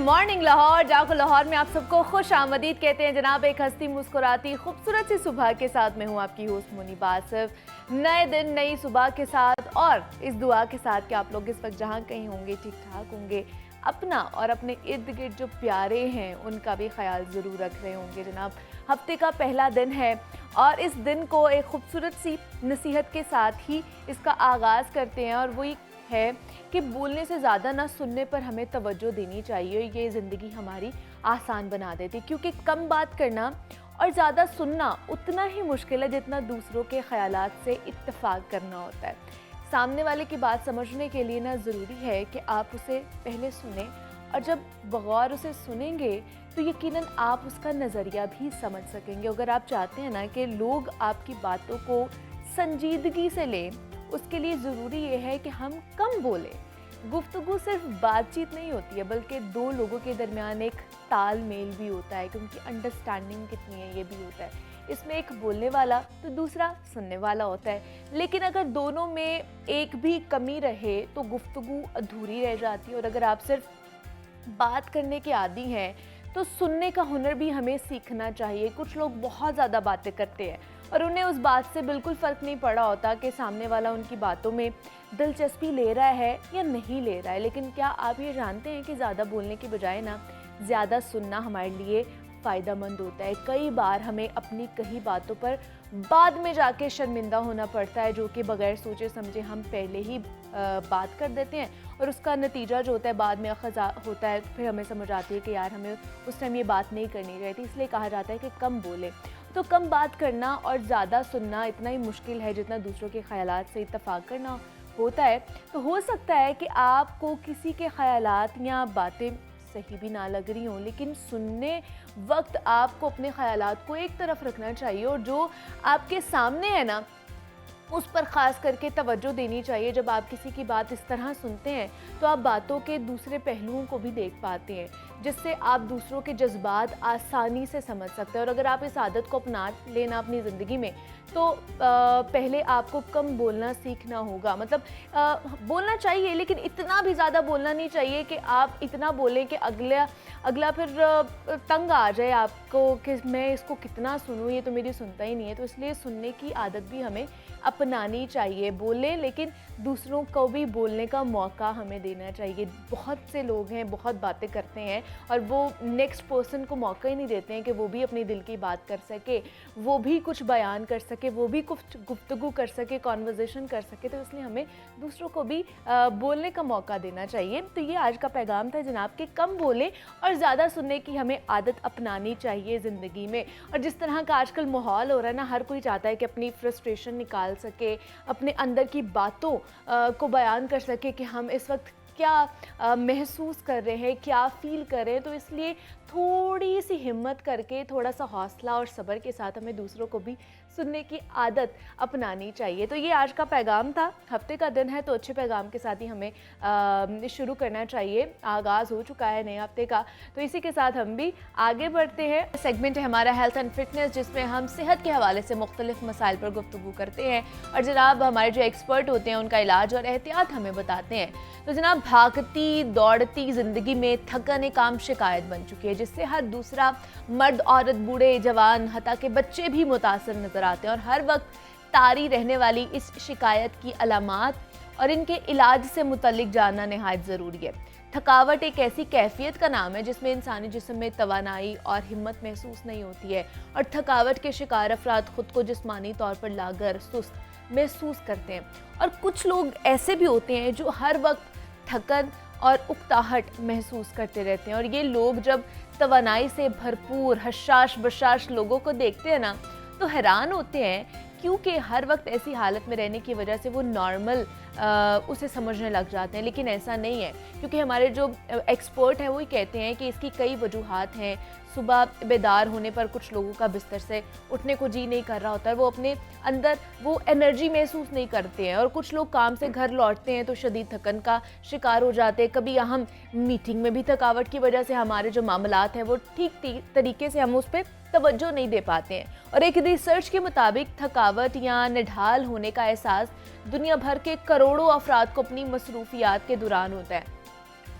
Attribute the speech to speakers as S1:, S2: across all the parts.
S1: Morning Lahore, जाको लाहौर में आप सबको खुश आमदीद कहते हैं जनाब। एक हंसती मुस्कुराती खूबसूरत सी सुबह के साथ मैं हूँ आपकी होस्ट मुनीब आसिफ। नए दिन नई सुबह के साथ और इस दुआ के साथ कि आप लोग इस वक्त जहाँ कहीं होंगे ठीक ठाक होंगे, अपना और अपने इर्द गिर्द जो प्यारे हैं उनका भी ख्याल ज़रूर रख रहे होंगे जनाब। हफ्ते का पहला दिन है और इस दिन को एक खूबसूरत सी नसीहत के साथ ही इसका आगाज़ करते हैं और वही है कि बोलने से ज़्यादा ना सुनने पर हमें तवज्जो देनी चाहिए। ये ज़िंदगी हमारी आसान बना देती, क्योंकि कम बात करना और ज़्यादा सुनना उतना ही मुश्किल है जितना दूसरों के ख़यालात से इत्तेफाक करना होता है। सामने वाले की बात समझने के लिए ना ज़रूरी है कि आप उसे पहले सुने, और जब बगौर उसे सुनेंगे तो यकीनन आप उसका नज़रिया भी समझ सकेंगे। अगर आप चाहते हैं ना कि लोग आपकी बातों को संजीदगी से लें, उसके लिए ज़रूरी ये है कि हम कम बोलें। गुफ्तगू सिर्फ बातचीत नहीं होती है, बल्कि दो लोगों के दरमियान एक तालमेल भी होता है कि उनकी अंडरस्टैंडिंग कितनी है, ये भी होता है। इसमें एक बोलने वाला तो दूसरा सुनने वाला होता है, लेकिन अगर दोनों में एक भी कमी रहे तो गुफ्तगू अधूरी रह जाती है। और अगर आप सिर्फ बात करने के आदी हैं तो सुनने का हुनर भी हमें सीखना चाहिए। कुछ लोग बहुत ज़्यादा बातें करते हैं और उन्हें उस बात से बिल्कुल फ़र्क नहीं पड़ा होता कि सामने वाला उनकी बातों में दिलचस्पी ले रहा है या नहीं ले रहा है। लेकिन क्या आप ये जानते हैं कि ज़्यादा बोलने के बजाय ना ज़्यादा सुनना हमारे लिए फ़ायदेमंद होता है। कई बार हमें अपनी कही बातों पर बाद में जाके शर्मिंदा होना पड़ता है, जो कि बगैर सोचे समझे हम पहले ही बात कर देते हैं और उसका नतीजा जो होता है बाद में ख़ज़ा होता है। फिर हमें समझ आती है कि यार हमें उस टाइम ये बात नहीं करनी चाहिए थी। इसलिए कहा जाता है कि कम बोलें। तो कम बात करना और ज़्यादा सुनना इतना ही मुश्किल है जितना दूसरों के ख़यालात से इत्तफ़ाक़ करना होता है। तो हो सकता है कि आपको किसी के ख़यालात या बातें सही भी ना लग रही हों, लेकिन सुनने वक्त आपको अपने ख़यालात को एक तरफ रखना चाहिए और जो आपके सामने है ना उस पर ख़ास करके तवज्जो देनी चाहिए। जब आप किसी की बात इस तरह सुनते हैं तो आप बातों के दूसरे पहलुओं को भी देख पाते हैं, जिससे आप दूसरों के जज्बात आसानी से समझ सकते हैं। और अगर आप इस आदत को अपना लेना अपनी ज़िंदगी में, तो पहले आपको कम बोलना सीखना होगा। मतलब बोलना चाहिए, लेकिन इतना भी ज़्यादा बोलना नहीं चाहिए कि आप इतना बोलें कि अगला फिर तंग आ जाए आपको कि मैं इसको कितना सुनूं, ये तो मेरी सुनता ही नहीं है। तो इसलिए सुनने की आदत भी हमें अपनानी चाहिए। बोलें, लेकिन दूसरों को भी बोलने का मौका हमें देना चाहिए। बहुत से लोग हैं, बहुत बातें करते हैं और वो नेक्स्ट पर्सन को मौका ही नहीं देते हैं कि वो भी अपने दिल की बात कर सके, वो भी कुछ बयान कर सके, वो भी कुछ गुफ्तगू कर सके, कॉन्वर्जेशन कर सके। तो इसलिए हमें दूसरों को भी बोलने का मौका देना चाहिए। तो ये आज का पैगाम था जनाब कि कम बोलें और ज़्यादा सुनने की हमें आदत अपनानी चाहिए ज़िंदगी में। और जिस तरह का आजकल माहौल हो रहा है ना, हर कोई चाहता है कि अपनी फ्रस्ट्रेशन निकाल सके, अपने अंदर की बातों को बयान कर सके कि हम इस वक्त क्या महसूस कर रहे हैं, क्या फ़ील कर रहे हैं। तो इसलिए थोड़ी सी हिम्मत करके, थोड़ा सा हौसला और सब्र के साथ हमें दूसरों को भी सुनने की आदत अपनानी चाहिए। तो ये आज का पैगाम था। हफ्ते का दिन है तो अच्छे पैगाम के साथ ही हमें शुरू करना चाहिए। आगाज़ हो चुका है नए हफ्ते का, तो इसी के साथ हम भी आगे बढ़ते हैं। सेगमेंट है हमारा हेल्थ एंड फिटनेस, जिसमें हम सेहत के हवाले से मुख्तलिफ मसाइल पर गुफ्तगू करते हैं और जनाब हमारे जो एक्सपर्ट होते हैं उनका इलाज और एहतियात हमें बताते हैं। तो जनाब भागती दौड़ती ज़िंदगी में थकन एक आम शिकायत बन चुकी है, जिससे हर दूसरा मर्द, औरत, बूढ़े, जवान, हत्ता के बच्चे भी मुतासर नज़र आते हैं। और हर वक्त तारी रहने वाली इस शिकायत की अलामात और इनके इलाज से मुतल्लिक जानना नहायत ज़रूरी है। थकावट एक ऐसी कैफियत का नाम है जिसमें इंसानी जिस्म में तवानाई और हिम्मत महसूस नहीं होती है, और थकावट के शिकार अफराद खुद को जिस्मानी तौर पर लागर, सुस्त महसूस करते हैं। और कुछ लोग ऐसे भी होते हैं जो हर वक्त थकन और उकताहट महसूस करते रहते हैं। और ये लोग जब तवानाई से भरपूर हशाश बशाश लोगों को देखते हैं ना, तो हैरान होते हैं, क्योंकि हर वक्त ऐसी हालत में रहने की वजह से वो नॉर्मल उसे समझने लग जाते हैं। लेकिन ऐसा नहीं है, क्योंकि हमारे जो एक्सपर्ट हैं वही कहते हैं कि इसकी कई वजूहात हैं। सुबह बेदार होने पर कुछ लोगों का बिस्तर से उठने को जी नहीं कर रहा होता है, वो अपने अंदर वो एनर्जी महसूस नहीं करते हैं। और कुछ लोग काम से घर लौटते हैं तो शदीद थकन का शिकार हो जाते हैं। कभी हम मीटिंग में भी थकावट की वजह से हमारे जो मामलात हैं वो ठीक तरीके से हम उस पर तवज्जो नहीं दे पाते हैं। और एक रिसर्च के मुताबिक थकावट या निढाल होने का एहसास दुनिया भर के करोड़ों अफराद को अपनी मसरूफियात के दौरान होता है।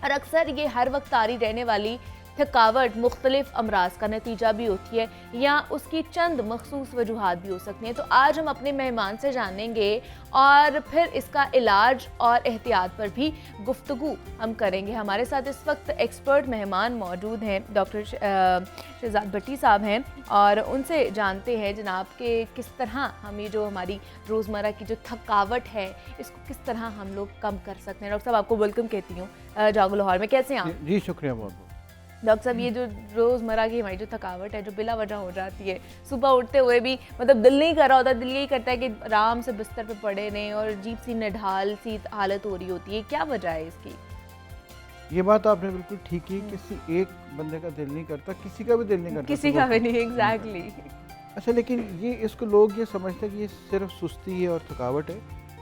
S1: और अक्सर ये हर वक्त तारी रहने वाली थकावट मुख्तलिफ अमराज का नतीजा भी होती है या उसकी चंद मखसूस वजूहात भी हो सकती हैं। तो आज हम अपने मेहमान से जानेंगे और फिर इसका इलाज और एहतियात पर भी गुफ्तगू हम करेंगे। हमारे साथ इस वक्त एक्सपर्ट मेहमान मौजूद हैं, डॉक्टर शहजाद भट्टी साहब हैं, और उनसे जानते हैं जनाब के किस तरह हम ये जो हमारी रोज़मर्रा की जो थकावट है इसको किस तरह हम लोग कम कर सकते हैं। डॉक्टर साहब आपको वेलकम कहती हूँ जागो लाहौर में, कैसे हैं आप?
S2: जी शुक्रिया बहुत बहुत।
S1: डॉक्टर साहब ये जो रोज़मर्रा की हमारी जो थकावट है जो बिला वजह हो जाती है, सुबह उठते हुए भी मतलब दिल नहीं कर रहा होता, दिल यही करता है कि आराम से बिस्तर पे पड़े रहें और अजीब सी निढाल सी हालत हो रही होती है, क्या वजह है इसकी?
S2: ये बात आपने बिल्कुल ठीक की, किसी एक बंदे का दिल नहीं करता, किसी का भी दिल नहीं करता,
S1: किसी का भी नहीं, एग्जैक्टली।
S2: अच्छा, लेकिन ये इसको लोग ये समझते हैं कि ये सिर्फ सुस्ती है और थकावट है।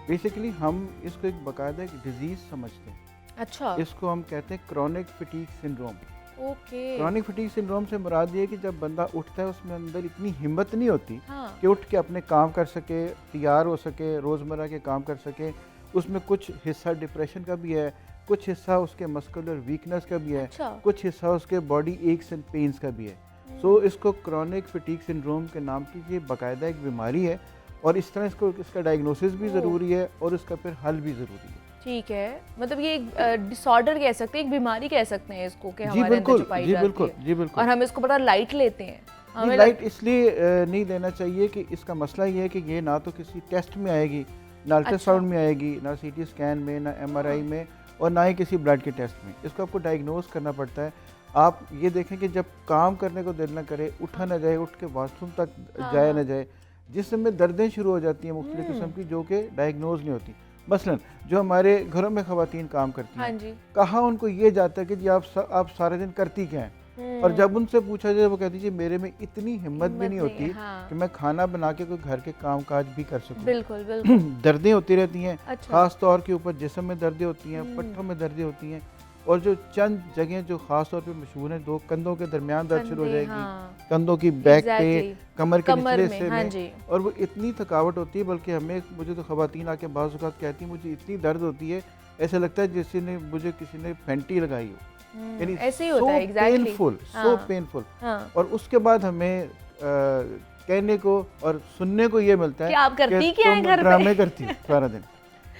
S2: बेसिकली हम इसको एक बाकायदा एक डिजीज़ समझते हैं।
S1: अच्छा,
S2: इसको हम कहते हैं chronic fatigue syndrome.
S1: Okay.
S2: Chronic fatigue syndrome से मुराद ये है कि जब बंदा उठता है उसमें अंदर इतनी हिम्मत नहीं होती
S1: हाँ।
S2: कि उठ के अपने काम कर सके, तैयार हो सके, रोज़मर्रा के काम कर सके। उसमें कुछ हिस्सा डिप्रेशन का भी है, कुछ हिस्सा उसके मस्कुलर वीकनेस का भी है,
S1: अच्छा।
S2: कुछ हिस्सा उसके बॉडी एकस एंड पेन्स का भी है। सो इसको क्रॉनिक फटीग सिंड्रोम के नाम की ये बाकायदा एक बीमारी है और इस तरह इसका डायग्नोसिस भी ज़रूरी है और उसका फिर हल भी ज़रूरी है।
S1: ठीक है, मतलब ये एक डिसऑर्डर कह सकते हैं, एक बीमारी कह सकते हैं इसको कि
S2: जी
S1: हमारे अंदर
S2: बिल्कुल,
S1: छुपाई
S2: जी
S1: जाती
S2: बिल्कुल,
S1: है
S2: जी बिल्कुल।
S1: और हम इसको बड़ा लाइट लेते हैं। हमें
S2: लाइट इसलिए नहीं लेना चाहिए कि इसका मसला ये है कि ये ना तो किसी टेस्ट में आएगी, ना अल्ट्रासाउंड में आएगी, ना सीटी स्कैन में, ना एमआरआई में और ना ही किसी ब्लड के टेस्ट में। इसको आपको डायग्नोज करना पड़ता है। आप ये देखें कि जब काम करने को दिल ना करे, उठा ना जाए, उठ के वॉशरूम तक जाए ना जाए, जिसमें दर्दें शुरू हो जाती हैं मुख्तलिफ किस्म की जो कि डायग्नोज नहीं होती। मसलन जो हमारे घरों में ख़वातीन काम करती हैं,
S1: हाँ जी।
S2: कहाँ उनको ये जाता है कि जी आप सारे दिन करती क्या हैं, और जब उनसे पूछा जाए वो कहती है मेरे में इतनी हिम्मत भी नहीं होती
S1: हाँ।
S2: कि मैं खाना बना के कोई घर के काम काज भी कर सकूं।
S1: बिल्कुल बिल्कुल।
S2: दर्दें होती रहती हैं।
S1: अच्छा।
S2: ख़ास तौर के ऊपर जिस्म में दर्दें होती हैं, पट्टों में दर्दें होती हैं, और जो चंद जगह जो ख़ास तौर पे मशहूर हैं, दो कंधों के दरमियान दर्द शुरू हो जाएगी,
S1: हाँ।
S2: कंधों की बैक पे,
S1: Exactly.
S2: कमर के निचले
S1: में,
S2: हिस्से
S1: हाँ
S2: में,
S1: जी।
S2: और वो इतनी थकावट होती है, बल्कि मुझे तो ख़वातीन आके बाज़ औक़ात कहती हैं मुझे इतनी दर्द होती है ऐसा लगता है जैसे मुझे किसी ने फैंटी लगाई हो। यानी
S1: ऐसे ही होता है, एग्जैक्टली।
S2: Painful, so painful.
S1: हाँ।
S2: और उसके बाद हमें कहने को और सुनने को ये मिलता है
S1: कि आप करती क्या हैं घर पे?
S2: ड्रामे करती है सारा दिन।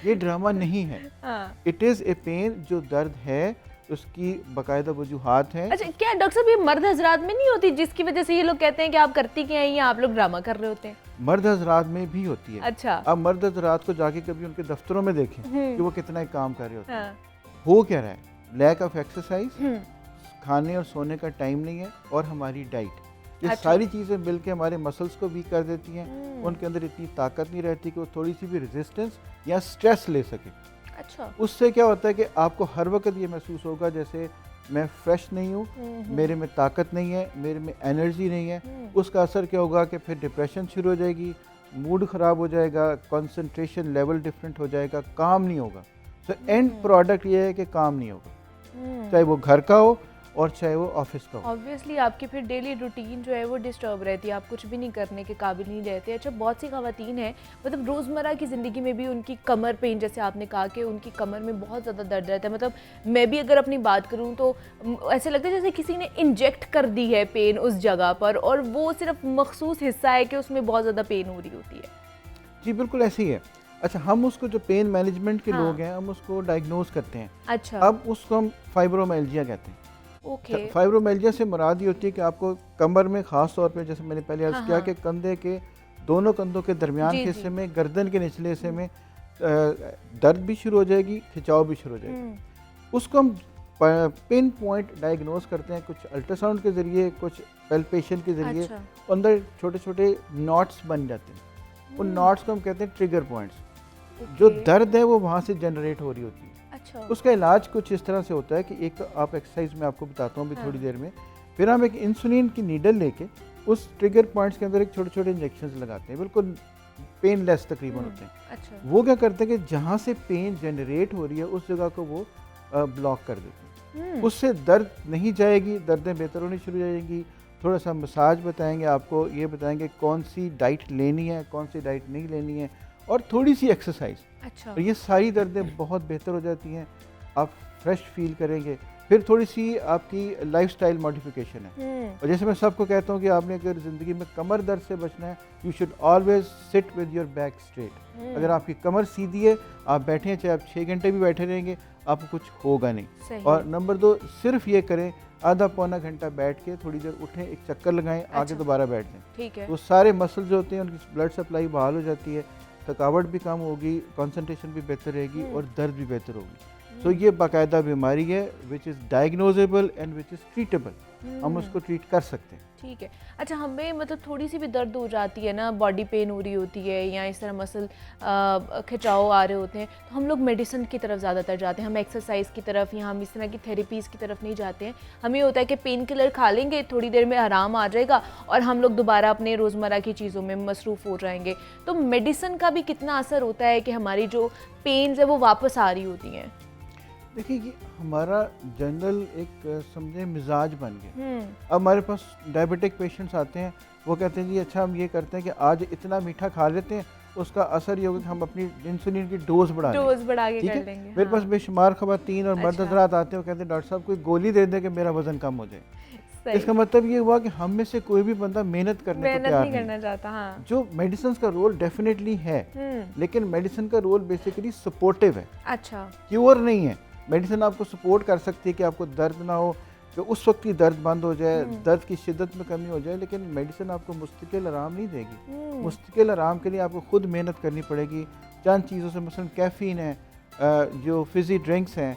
S2: ये ड्रामा नहीं है,
S1: हाँ।
S2: It is a pain. जो दर्द है उसकी बाकायदा वजूहात हैं।
S1: अच्छा, क्या डॉक्टर साहब ये मर्द हजरात में नहीं होती जिसकी वजह से ये लोग कहते हैं कि आप करती क्या हैं या आप लोग ड्रामा कर रहे होते हैं?
S2: मर्द हजरात में भी होती है।
S1: अच्छा।
S2: आप मर्द हजरात को जाके कभी उनके दफ्तरों में देखें कि वो कितना ही काम कर रहे होते हैं।
S1: हाँ।
S2: हो क्या रहा है? लैक ऑफ एक्सरसाइज, खाने और सोने का टाइम नहीं है, और हमारी डाइट, ये
S1: अच्छा।
S2: सारी चीज़ें मिलके हमारे मसल्स को वीक कर देती हैं। उनके अंदर इतनी ताकत नहीं रहती कि वो थोड़ी सी भी रेजिस्टेंस या स्ट्रेस ले सके।
S1: अच्छा।
S2: उससे क्या होता है कि आपको हर वक्त ये महसूस होगा जैसे मैं फ्रेश नहीं हूँ, मेरे में ताकत नहीं है, मेरे में एनर्जी नहीं है। उसका असर क्या होगा कि फिर डिप्रेशन शुरू हो जाएगी, मूड ख़राब हो जाएगा, कंसंट्रेशन लेवल डिफरेंट हो जाएगा, काम नहीं होगा। तो एंड प्रोडक्ट ये है कि काम नहीं होगा, चाहे वो घर का हो और चाहे वो ऑफिस का हो।
S1: ऑब्वियसली आपकी फिर डेली रूटीन जो है वो डिस्टर्ब रहती है, आप कुछ भी नहीं करने के काबिल नहीं रहते। अच्छा, बहुत सी ख़वातीन हैं मतलब रोज़मर्रा की ज़िंदगी में भी उनकी कमर पेन, जैसे आपने कहा कि उनकी कमर में बहुत ज़्यादा दर्द रहता है। मतलब मैं भी अगर अपनी बात करूँ तो ऐसे लगता है जैसे किसी ने इंजेक्ट कर दी है पेन उस जगह पर, और वो सिर्फ मखसूस हिस्सा है कि उसमें बहुत ज़्यादा पेन हो रही होती है।
S2: जी बिल्कुल ऐसे ही है। अच्छा, हम उसको जो पेन मैनेजमेंट के
S1: हाँ।
S2: लोग हैं हम उसको डायग्नोज करते हैं।
S1: अच्छा।
S2: अब उसको हम फाइब्रोमाइल्जिया कहते हैं।
S1: ओके।
S2: फाइब्रोमाइल्जिया से मुराद ये होती है कि आपको कमर में ख़ास तौर पे, जैसे मैंने पहले अर्ज़ किया कि कंधे के दोनों कंधों के दरमियान के हिस्से में, गर्दन के निचले हिस्से में दर्द भी शुरू हो जाएगी, खिंचाव भी शुरू हो जाएगी। उसको हम पिन पॉइंट डायग्नोज करते हैं, कुछ अल्ट्रासाउंड के ज़रिए, कुछ पैल्पेशन के ज़रिए।
S1: अच्छा।
S2: अंदर छोटे छोटे नॉट्स बन जाते हैं, उन नॉट्स को हम कहते हैं ट्रिगर पॉइंट्स। जो दर्द है वो वहाँ से जनरेट हो रही होती है।
S1: अच्छा।
S2: उसका इलाज कुछ इस तरह से होता है कि एक तो आप एक्सरसाइज में आपको बताता हूँ अभी थोड़ी देर में, फिर हम एक इंसुलिन की नीडल लेके उस ट्रिगर पॉइंट्स के अंदर एक छोटे छोटे इंजेक्शन लगाते हैं, बिल्कुल पेनलेस तकरीबन होते हैं।
S1: अच्छा।
S2: वो क्या करते हैं कि जहाँ से पेन जनरेट हो रही है उस जगह को वो ब्लॉक कर देते हैं। उससे दर्द नहीं जाएगी, दर्दें बेहतर होनी शुरू हो जाएंगी। थोड़ा सा मसाज बताएंगे आपको, ये बताएंगे कौन सी डाइट लेनी है, कौन सी डाइट नहीं लेनी है, और थोड़ी सी एक्सरसाइज।
S1: अच्छा।
S2: और ये सारी दर्दें बहुत बेहतर हो जाती हैं। आप फ्रेश फील करेंगे। फिर थोड़ी सी आपकी लाइफस्टाइल मॉडिफिकेशन है। और जैसे मैं सबको कहता हूँ कि आपने अगर ज़िंदगी में कमर दर्द से बचना है, you should always sit with your back straight. अगर आपकी कमर सीधी है, आप बैठे हैं, चाहे आप 6 घंटे भी बैठे रहेंगे, आपको कुछ होगा नहीं। और नंबर 2, सिर्फ ये करें, आधा पौना घंटा बैठ के थोड़ी देर उठें, एक चक्कर लगाएं, आगे दोबारा बैठ जाएं।
S1: ठीक है।
S2: तो सारे मसल जो होते हैं उनकी ब्लड सप्लाई बहाल हो जाती है, थकावट भी कम होगी, कंसंट्रेशन भी बेहतर रहेगी और दर्द भी बेहतर होगी। तो ये बाकायदा बीमारी है which is diagnosable and which is treatable. हम उसको ट्रीट कर सकते हैं।
S1: ठीक है। अच्छा, हमें मतलब थोड़ी सी भी दर्द हो जाती है ना, बॉडी पेन हो रही होती है या इस तरह मसल खिंचाव आ रहे होते हैं, तो हम लोग मेडिसिन की तरफ ज़्यादातर जाते हैं, हम एक्सरसाइज की तरफ या हम इस तरह की थेरेपीज़ की तरफ नहीं जाते हैं। हमें होता है कि पेन किलर खा लेंगे, थोड़ी देर में आराम आ जाएगा और हम लोग दोबारा अपने रोज़मर्रा की चीज़ों में मसरूफ़ हो जाएंगे। तो मेडिसिन का भी कितना असर होता है कि हमारी जो पेन्स है वो वापस आ रही होती हैं?
S2: देखिए, ये हमारा जनरल एक समझे मिजाज बन गया। अब हमारे पास डायबिटिक पेशेंट्स आते हैं, वो कहते हैं जी अच्छा हम ये करते हैं कि आज इतना मीठा खा लेते हैं, उसका असर ये होगा कि हम अपनी इंसुलिन की डोज बढ़ा
S1: के
S2: ठीक
S1: कर
S2: है।
S1: लेंगे।
S2: मेरे पास बेशुमार खवातीन और मर्द हज़रात आते हैं, वो कहते हैं डॉक्टर साहब कोई गोली दे दें कि मेरा वजन कम हो जाए। इसका मतलब ये हुआ कि हम में से कोई भी बंदा मेहनत करने को तैयार नहीं
S1: करना चाहता। हाँ।
S2: जो मेडिसिन का रोल डेफिनेटली है, लेकिन मेडिसिन का रोल बेसिकली सपोर्टिव है।
S1: अच्छा।
S2: क्योर नहीं है। मेडिसिन आपको सपोर्ट कर सकती है कि आपको दर्द ना हो, कि उस वक्त ही दर्द बंद हो जाए, दर्द की शिद्दत में कमी हो जाए, लेकिन मेडिसिन आपको मुस्तकिल आराम नहीं देगी। मुस्तकिल आराम के लिए आपको खुद मेहनत करनी पड़ेगी। चंद चीज़ों से, मसलन कैफ़ीन है, जो फिज़ी ड्रिंक्स हैं,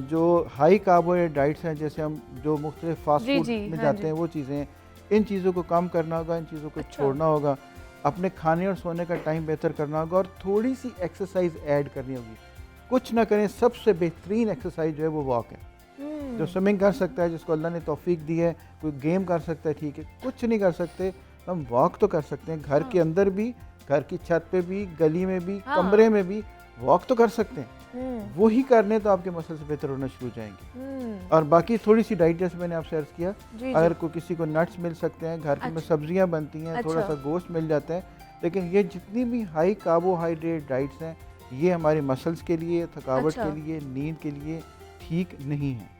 S2: जो हाई कार्बोहाइड्रेट्स हैं, जैसे हम जो मुख्तलिफ फास्ट फूड में जाते हैं वो चीज़ें, इन चीज़ों को कम करना होगा, इन चीज़ों को छोड़ना होगा, अपने खाने और सोने का टाइम बेहतर करना होगा और थोड़ी सी एक्सरसाइज ऐड करनी होगी। कुछ ना करें, सबसे बेहतरीन एक्सरसाइज जो है वो वॉक है। जो स्विमिंग कर सकता है, जिसको अल्लाह ने तौफीक दी है, कोई गेम कर सकता है, ठीक है। कुछ नहीं कर सकते, हम वॉक तो कर सकते हैं, घर के अंदर भी, घर की छत पे भी, गली में भी, कमरे में भी वॉक तो कर सकते हैं। वो ही करने तो आपके मसल्स बेहतर होना शुरू हो जाएंगे। और बाकी थोड़ी सी डाइट, जैसे मैंने आपसे अर्ज किया, अगर कोई किसी को नट्स मिल सकते हैं, घर में सब्जियां बनती हैं, थोड़ा सा गोश्त मिल जाता है, लेकिन ये जितनी भी हाई कार्बोहाइड्रेट डाइट्स हैं, ये हमारे मसल्स के लिए, थकावट के लिए, नींद के लिए ठीक नहीं है।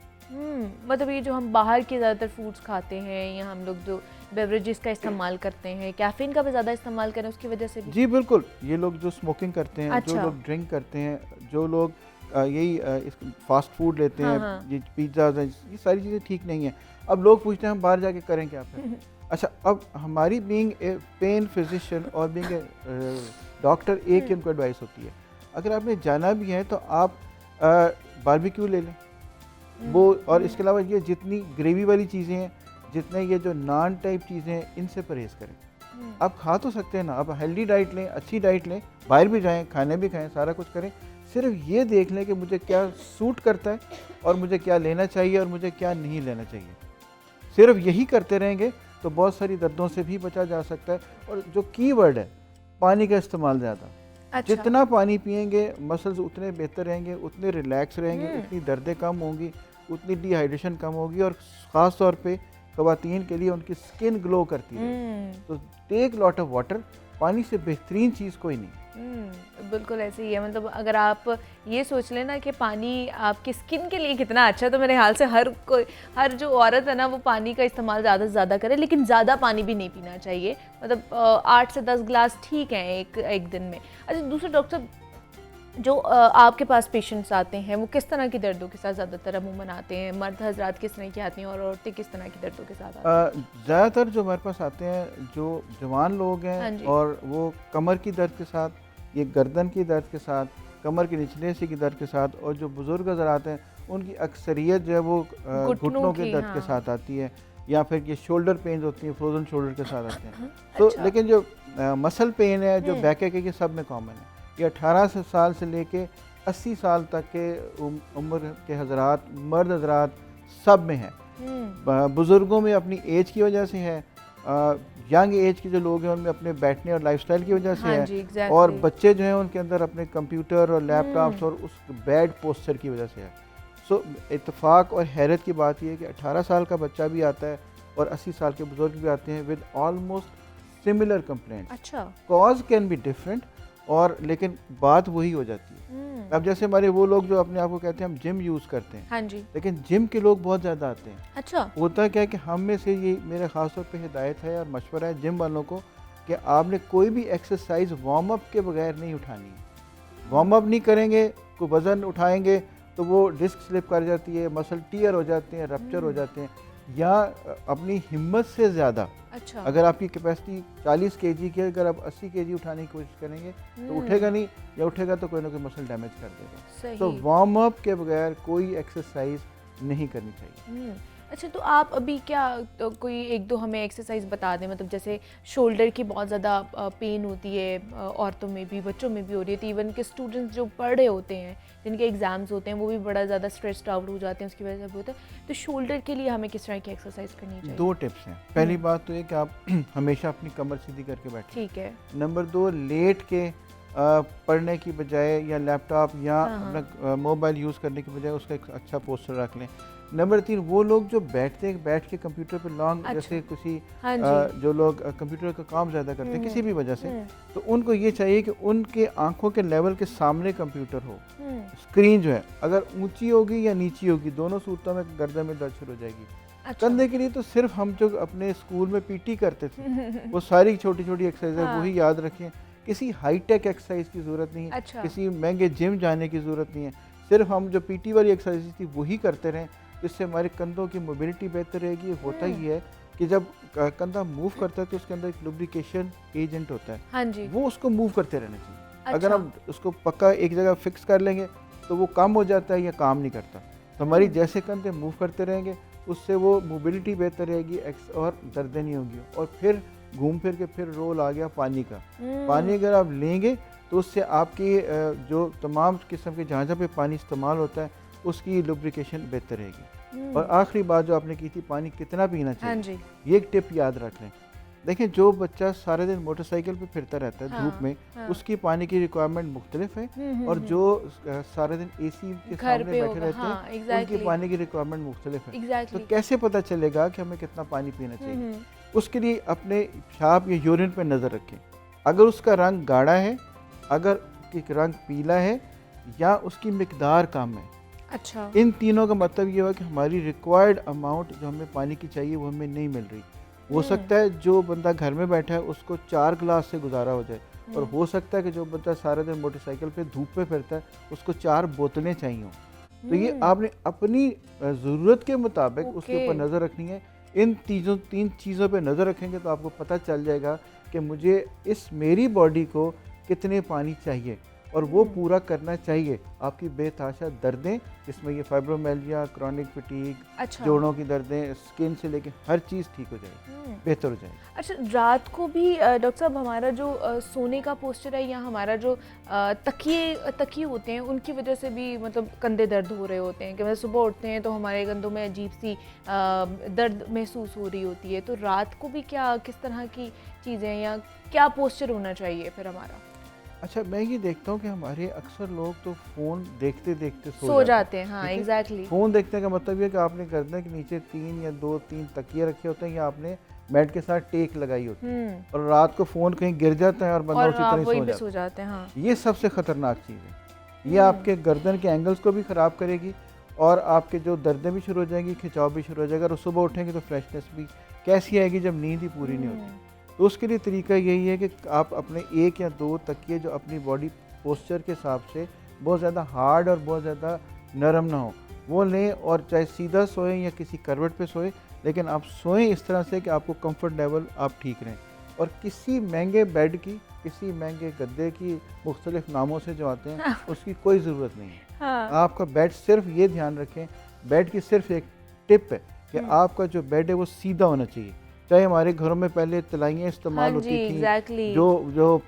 S1: मतलब ये जो हम बाहर के ज़्यादातर फूड्स खाते हैं या हम लोग जो बेवरेजेस का इस्तेमाल करते हैं, कैफीन का भी ज़्यादा इस्तेमाल करें, उसकी वजह से भी? जी
S2: बिल्कुल। ये लोग जो स्मोकिंग करते हैं, जो लोग ड्रिंक करते हैं, जो लोग यही फास्ट फूड लेते हैं, ये पिज़्ज़ा, ये सारी चीज़ें ठीक नहीं है। अब लोग पूछते हैं हम बाहर जाके करें क्या फिर? अच्छा, अब हमारी बीइंग ए पेन फिजिशियन और बीइंग ए डॉक्टर, एक ही उनको एडवाइस होती है, अगर आपने जाना भी है तो आप बारबेक्यू ले लें वो, और इसके अलावा ये जितनी ग्रेवी वाली चीज़ें हैं, जितने ये जो नान टाइप चीज़ें हैं, इनसे परहेज़ करें। आप खा तो सकते हैं ना, आप हेल्दी डाइट लें, अच्छी डाइट लें, बाहर भी जाएं, खाने भी खाएं, सारा कुछ करें, सिर्फ ये देख लें कि मुझे क्या सूट करता है और मुझे क्या लेना चाहिए और मुझे क्या नहीं लेना चाहिए। सिर्फ यही करते रहेंगे तो बहुत सारी दर्दों से भी बचा जा सकता है। और जो की वर्ड है, पानी का इस्तेमाल ज़्यादा।
S1: अच्छा।
S2: जितना पानी पिएंगे, मसल्स उतने बेहतर रहेंगे, उतने रिलैक्स रहेंगे, उतनी दर्दें कम होंगी, उतनी डिहाइड्रेशन कम होगी, और ख़ास तौर पे ख़वातीन के लिए उनकी स्किन ग्लो करती है। तो टेक लॉट ऑफ वाटर, पानी से बेहतरीन चीज़ कोई नहीं।
S1: बिल्कुल ऐसे ही है। मतलब अगर आप ये सोच लें ना कि पानी आपकी स्किन के लिए कितना अच्छा है, तो मेरे ख्याल से हर जो औरत है ना, वो पानी का इस्तेमाल ज़्यादा से ज़्यादा करे, लेकिन ज़्यादा पानी भी नहीं पीना चाहिए। मतलब 8 से 10 गिलास ठीक है एक दिन में। अच्छा, दूसरे डॉक्टर साहब, जो आपके पास पेशेंट्स आते हैं, वो किस तरह की दर्दों के साथ ज़्यादातर अमूमन आते हैं? मर्द हजरात किस तरह की आती हैं और औरतें किस तरह की दर्दों के साथ आती हैं?
S2: ज़्यादातर जो हमारे पास आते हैं, जो जवान लोग हैं, और वो कमर की दर्द के साथ, ये गर्दन की दर्द के साथ, कमर के निचले हिस्से की दर्द के साथ, और जो बुज़ुर्ग हजरात हैं, उनकी अक्सरियत जो है वो घुटनों के दर्द के साथ आती है, या फिर ये शोल्डर पेन होती हैं, फ्रोजन शोल्डर के साथ आते हैं। तो लेकिन जो मसल पेन है, जो बैक एक है, ये सब में कॉमन है। ये 18 साल से लेके 80 साल तक के उम्र के हजरात, मर्द हजरात, सब में है। बुज़ुर्गों में अपनी एज की वजह से है, यंग एज के जो लोग हैं उनमें अपने बैठने और लाइफस्टाइल की वजह से है, और बच्चे जो हैं उनके अंदर अपने कंप्यूटर और लैपटॉप्स और उस बैड पोस्चर की वजह से है। सो इत्तेफाक और हैरत की बात यह है कि 18 साल का बच्चा भी आता है और 80 साल के बुजुर्ग भी आते हैं विद ऑलमोस्ट सिमिलर कंप्लेंट्स।
S1: अच्छा।
S2: कॉज कैन बी डिफरेंट, और लेकिन बात वही हो जाती है। अब जैसे हमारे वो लोग जो अपने आप को कहते हैं हम जिम यूज़ करते हैं,
S1: हाँ जी।
S2: लेकिन जिम के लोग बहुत ज़्यादा आते हैं।
S1: अच्छा।
S2: होता क्या है कि हम में से ये मेरा ख़ास तौर पे हिदायत है और मशवरा है जिम वालों को कि आपने कोई भी एक्सरसाइज वार्म अप के बगैर नहीं उठानी है। वार्म अप नहीं करेंगे, कोई वज़न उठाएंगे तो वो डिस्क स्लिप कर जाती है, मसल टीयर हो जाते हैं, रप्चर हो जाते हैं, या अपनी हिम्मत से ज़्यादा
S1: अच्छा।
S2: अगर आपकी कैपेसिटी 40 केजी की है, अगर आप 80 केजी उठाने की कोशिश करेंगे तो उठेगा नहीं, या उठेगा तो कोई ना कोई मसल डैमेज कर देगा। तो वार्म अप के बगैर कोई एक्सरसाइज नहीं करनी चाहिए।
S1: अच्छा, तो आप अभी क्या तो कोई एक दो हमें एक्सरसाइज बता दें, मतलब जैसे शोल्डर की बहुत ज़्यादा पेन होती है, औरतों में भी बच्चों में भी हो रही है, तो इवन के स्टूडेंट्स जो पढ़ रहे होते हैं जिनके एग्जाम्स होते हैं वो भी बड़ा ज़्यादा स्ट्रेस्ड आउट हो जाते हैं, उसकी वजह से होता है। तो शोल्डर के लिए हमें किस तरह की एक्सरसाइज करनी चाहिए?
S2: 2 टिप्स हैं। पहली बात तो ये कि आप हमेशा अपनी कमर सीधी करके बैठें।
S1: ठीक है।
S2: नंबर 2, लेट के पढ़ने की बजाय या लैपटॉप या अपना मोबाइल यूज़ करने की बजाय उसका एक अच्छा पोस्टर रख लें। नंबर 3, वो लोग जो बैठ के कंप्यूटर पे लॉन्ग जैसे किसी जो लोग कंप्यूटर का काम ज़्यादा करते हैं किसी भी वजह से, तो उनको ये चाहिए कि उनके आंखों के लेवल के सामने कंप्यूटर हो। स्क्रीन जो है अगर ऊंची होगी या नीची होगी, दोनों सूरतों में गर्दन में दर्द शुरू हो जाएगी।
S1: अच्छा।
S2: कंधे के लिए तो सिर्फ हम जो अपने स्कूल में पीटी करते थे वो सारी छोटी छोटी एक्सरसाइज वही याद रखें। किसी हाईटेक एक्सरसाइज की ज़रूरत नहीं है।
S1: अच्छा।
S2: किसी महंगे जिम जाने की ज़रूरत नहीं है। सिर्फ हम जो पीटी वाली एक्सरसाइज थी वही करते रहें, इससे हमारे कंधों की मोबिलिटी बेहतर रहेगी। होता ही है कि जब कंधा मूव करता है तो उसके अंदर एक लुब्रिकेशन एजेंट होता है।
S1: हाँ जी।
S2: वो उसको मूव करते रहना चाहिए।
S1: अच्छा।
S2: अगर हम उसको पक्का एक जगह फिक्स कर लेंगे तो वो कम हो जाता है या काम नहीं करता। तो हमारी जैसे कंधे मूव करते रहेंगे उससे वो मोबिलिटी बेहतर रहेगी और दर्दें नहीं होगी। और फिर घूम फिर के फिर रोल आ गया पानी का। पानी अगर आप लेंगे तो उससे आपकी जो तमाम किस्म के जहाँ जहाँ पे पानी इस्तेमाल होता है उसकी लुब्रिकेशन बेहतर रहेगी। और आखिरी बात जो आपने की थी, पानी कितना पीना चाहिए।
S1: हाँ जी।
S2: ये एक टिप याद रख लें। देखें, जो बच्चा सारे दिन मोटरसाइकिल पे फिरता रहता है धूप में, उसकी पानी की रिक्वायरमेंट मुख्तलिफ है, और जो सारे दिन एसी के सामने बैठे रहते हैं उनकी पानी की रिक्वायरमेंट मुख्तलिफ है। तो कैसे पता चलेगा कि हमें कितना पानी पीना चाहिए? उसके लिए अपने पेशाब या यूरिन पर नज़र रखें। अगर उसका रंग गाढ़ा है, अगर रंग पीला है, या उसकी मिकदार कम है,
S1: अच्छा,
S2: इन तीनों का मतलब ये हुआ कि हमारी रिक्वायर्ड अमाउंट जो हमें पानी की चाहिए वो हमें नहीं मिल रही। हो सकता है जो बंदा घर में बैठा है उसको 4 गिलास से गुजारा हो जाए, और हो सकता है कि जो बंदा सारा दिन मोटरसाइकिल पे धूप पे फिरता है उसको 4 बोतलें चाहिए हों। तो ये आपने अपनी ज़रूरत के मुताबिक उसके ऊपर नज़र रखनी है। इन 3 चीज़ों पे नज़र रखेंगे तो आपको पता चल जाएगा कि मुझे मेरी बॉडी को कितने पानी चाहिए, और वो पूरा करना चाहिए। आपकी बेतहाशा दर्दें, जिसमें ये फाइब्रोमियाल्जिया, क्रॉनिक फटीग,
S1: अच्छा,
S2: जोड़ों की दर्दें, स्किन से लेके हर चीज़ ठीक हो जाएगी, बेहतर हो जाएगी।
S1: अच्छा, रात को भी डॉक्टर साहब हमारा जो सोने का पोस्चर है, या हमारा जो तकिए होते हैं उनकी वजह से भी मतलब कंधे दर्द हो रहे होते हैं कि मतलब सुबह उठते हैं तो हमारे कंधों में अजीब सी दर्द महसूस हो रही होती है। तो रात को भी क्या किस तरह की चीज़ें या क्या पोस्चर होना चाहिए फिर हमारा?
S2: अच्छा, मैं ये देखता हूँ कि हमारे अक्सर लोग तो फ़ोन देखते देखते
S1: सो जाते हैं। हाँ, एग्जैक्टली।
S2: फ़ोन देखने का मतलब ये कि आपने गर्दन के नीचे 3 या 2-3 तकिए रखे होते हैं, या आपने बेड के साथ टेक लगाई होती है, और रात को फ़ोन कहीं गिर जाता है और बंदा उसी तरह सो जाता है। हाँ। ये सबसे ख़तरनाक चीज़ है। ये आपके गर्दन के एंगल्स को भी ख़राब करेगी, और आपके जो दर्दें भी शुरू हो जाएंगी, खिंचाव भी शुरू हो जाएगा, और सुबह उठेंगे तो फ्रेशनेस भी कैसी आएगी जब नींद ही पूरी नहीं होती। तो उसके लिए तरीका यही है कि आप अपने 1 या 2 तकिए जो अपनी बॉडी पोस्चर के हिसाब से बहुत ज़्यादा हार्ड और बहुत ज़्यादा नरम ना हो, वो लें, और चाहे सीधा सोएं या किसी करवट पे सोएं, लेकिन आप सोएं इस तरह से कि आपको कंफर्ट लेवल आप ठीक रहें। और किसी महंगे बेड की, किसी महंगे गद्दे की, मुख्तलिफ नामों से जो आते हैं उसकी कोई ज़रूरत नहीं है। हाँ। आपका बेड, सिर्फ ये ध्यान रखें, बेड की सिर्फ एक टिप है कि आपका जो बेड है वो सीधा होना चाहिए। चाहे हमारे घरों में पहले तलाइयाँ इस्तेमाल होती थी, जो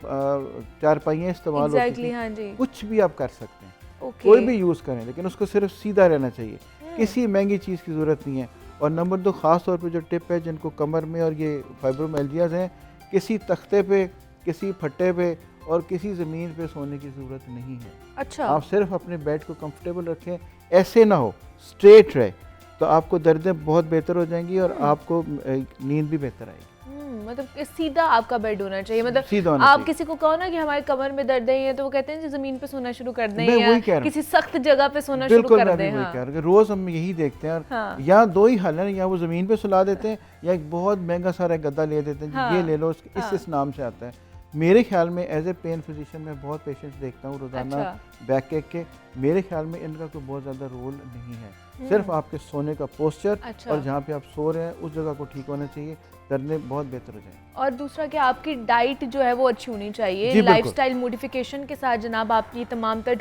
S2: चारपाइयाँ इस्तेमाल होती थी, कुछ भी आप कर सकते हैं, कोई भी यूज़ करें, लेकिन उसको सिर्फ सीधा रहना चाहिए। किसी महंगी चीज़ की ज़रूरत नहीं है। और नंबर 2, ख़ास तौर पे जो टिप है, जिनको कमर में और ये फाइब्रोमियाल्जियाज़ हैं, किसी तख्ते पे, किसी फट्टे पे और किसी ज़मीन पे सोने की ज़रूरत नहीं है। अच्छा, आप सिर्फ अपने बेड को कंफर्टेबल रखें, ऐसे ना हो स्ट्रेट रहे, तो आपको दर्दें बहुत बेहतर हो जाएंगी और आपको नींद भी बेहतर आएगी।
S1: मतलब कि सीधा आपका बेड होना चाहिए, मतलब
S2: सीधा होना
S1: आप
S2: चाहिए।
S1: किसी को कहो ना कि हमारे कमर में दर्द है तो वो कहते हैं जी ज़मीन पे सोना शुरू कर दें
S2: मैं
S1: या
S2: वही कह रहा हूँ।
S1: किसी सख्त जगह पे सोना शुरू
S2: बिल्कुल
S1: कर
S2: मैं भी
S1: दें।
S2: वही
S1: हाँ
S2: कह रहा हूँ कि रोज़ हम यही देखते हैं,
S1: हाँ
S2: या दो ही हल है, या वो ज़मीन पे सुला देते हैं या एक बहुत महंगा सारा गद्दा ले देते हैं,
S1: हाँ
S2: ये ले लो,
S1: हाँ
S2: इस नाम से आता है। मेरे ख्याल में एज ए पेन फिजिशियन मैं बहुत पेशेंट्स देखता हूँ रोज़ाना
S1: अच्छा
S2: बैक एक के, मेरे ख्याल में इनका कोई बहुत ज़्यादा रोल नहीं है, सिर्फ आपके सोने का पोस्चर
S1: अच्छा।
S2: और जहाँ पे आप सो रहे हैं उस जगह को ठीक होना चाहिए, दर्दें बहुत बेहतर हो जाएंगी।
S1: और दूसरा कि आपकी डाइट जो है वो अच्छी होनी चाहिए,
S2: जी, बिल्कुल।
S1: लाइफस्टाइल मॉडिफिकेशन के साथ जनाब आपकी तमाम तर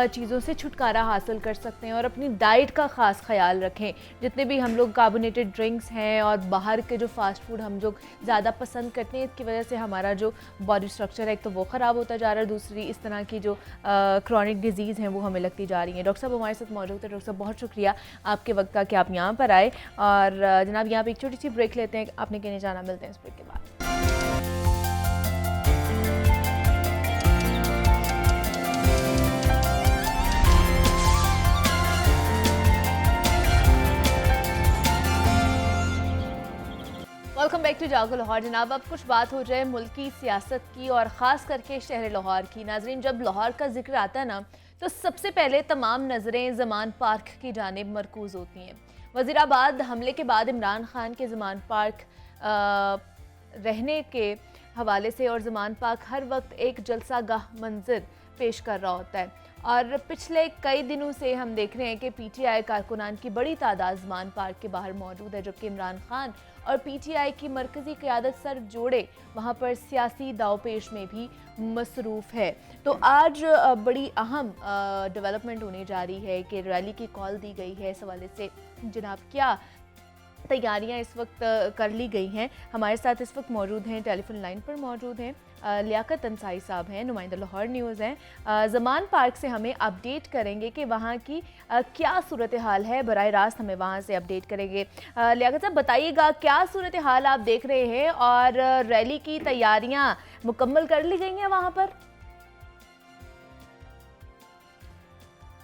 S1: चीज़ों से छुटकारा हासिल कर सकते हैं और अपनी डाइट का ख़ास ख्याल रखें। जितने भी हम लोग कार्बोनेटेड ड्रिंक्स हैं और बाहर के जो फास्ट फूड हम लोग ज़्यादा पसंद करते हैं, इसकी वजह से हमारा जो बॉडी स्ट्रक्चर है एक तो वो ख़राब होता जा रहा है, दूसरी इस तरह की जो क्रॉनिक डिजीज़ हैं वो हमें लगती जा रही हैं। डॉक्टर साहब हमारे साथ मौजूद है। डॉक्टर साहब बहुत शुक्रिया आपके वक्त का कि आप यहाँ पर आए, और जनाब यहाँ पर एक छोटी सी ब्रेक लेते हैं, आपने कहने जाना, मिलते हैं इस ब्रेक के बाद। वेलकम बैक टू जागो लाहौर। जनाब अब कुछ बात हो जाए मुल्क की सियासत की और ख़ास करके शहर लाहौर की। नाजरीन, जब लाहौर का जिक्र आता है ना तो सबसे पहले तमाम नज़रें ज़मान पार्क की जानिब मरकूज़ होती हैं। वज़ीराबाद हमले के बाद इमरान खान के ज़मान पार्क रहने के हवाले से और ज़मान पार्क हर वक्त एक जलसागाह मंजर पेश कर रहा होता है, और पिछले कई दिनों से हम देख रहे हैं कि पीटीआई कारकुनान की बड़ी तादाद ज़मान पार्क के बाहर मौजूद है, जबकि इमरान खान और पीटीआई की मरकज़ी क़यादत सर जोड़े वहाँ पर सियासी दावपेश में भी मसरूफ़ है। तो आज बड़ी अहम डेवलपमेंट होने जा रही है कि रैली की कॉल दी गई है। इस हवाले से जनाब क्या तैयारियां इस वक्त कर ली गई हैं, हमारे साथ इस वक्त मौजूद हैं, टेलीफोन लाइन पर मौजूद हैं लियाकत अंसारी साहब हैं, नुमाइंदा लाहौर न्यूज़ हैं। ज़मान पार्क से हमें अपडेट करेंगे कि वहाँ की क्या सूरत हाल है, बराह रास्त हमें वहाँ से अपडेट करेंगे। लियाकत साहब बताइएगा क्या सूरत हाल आप देख रहे हैं और रैली की तैयारियाँ मुकम्मल कर ली गई हैं वहाँ पर?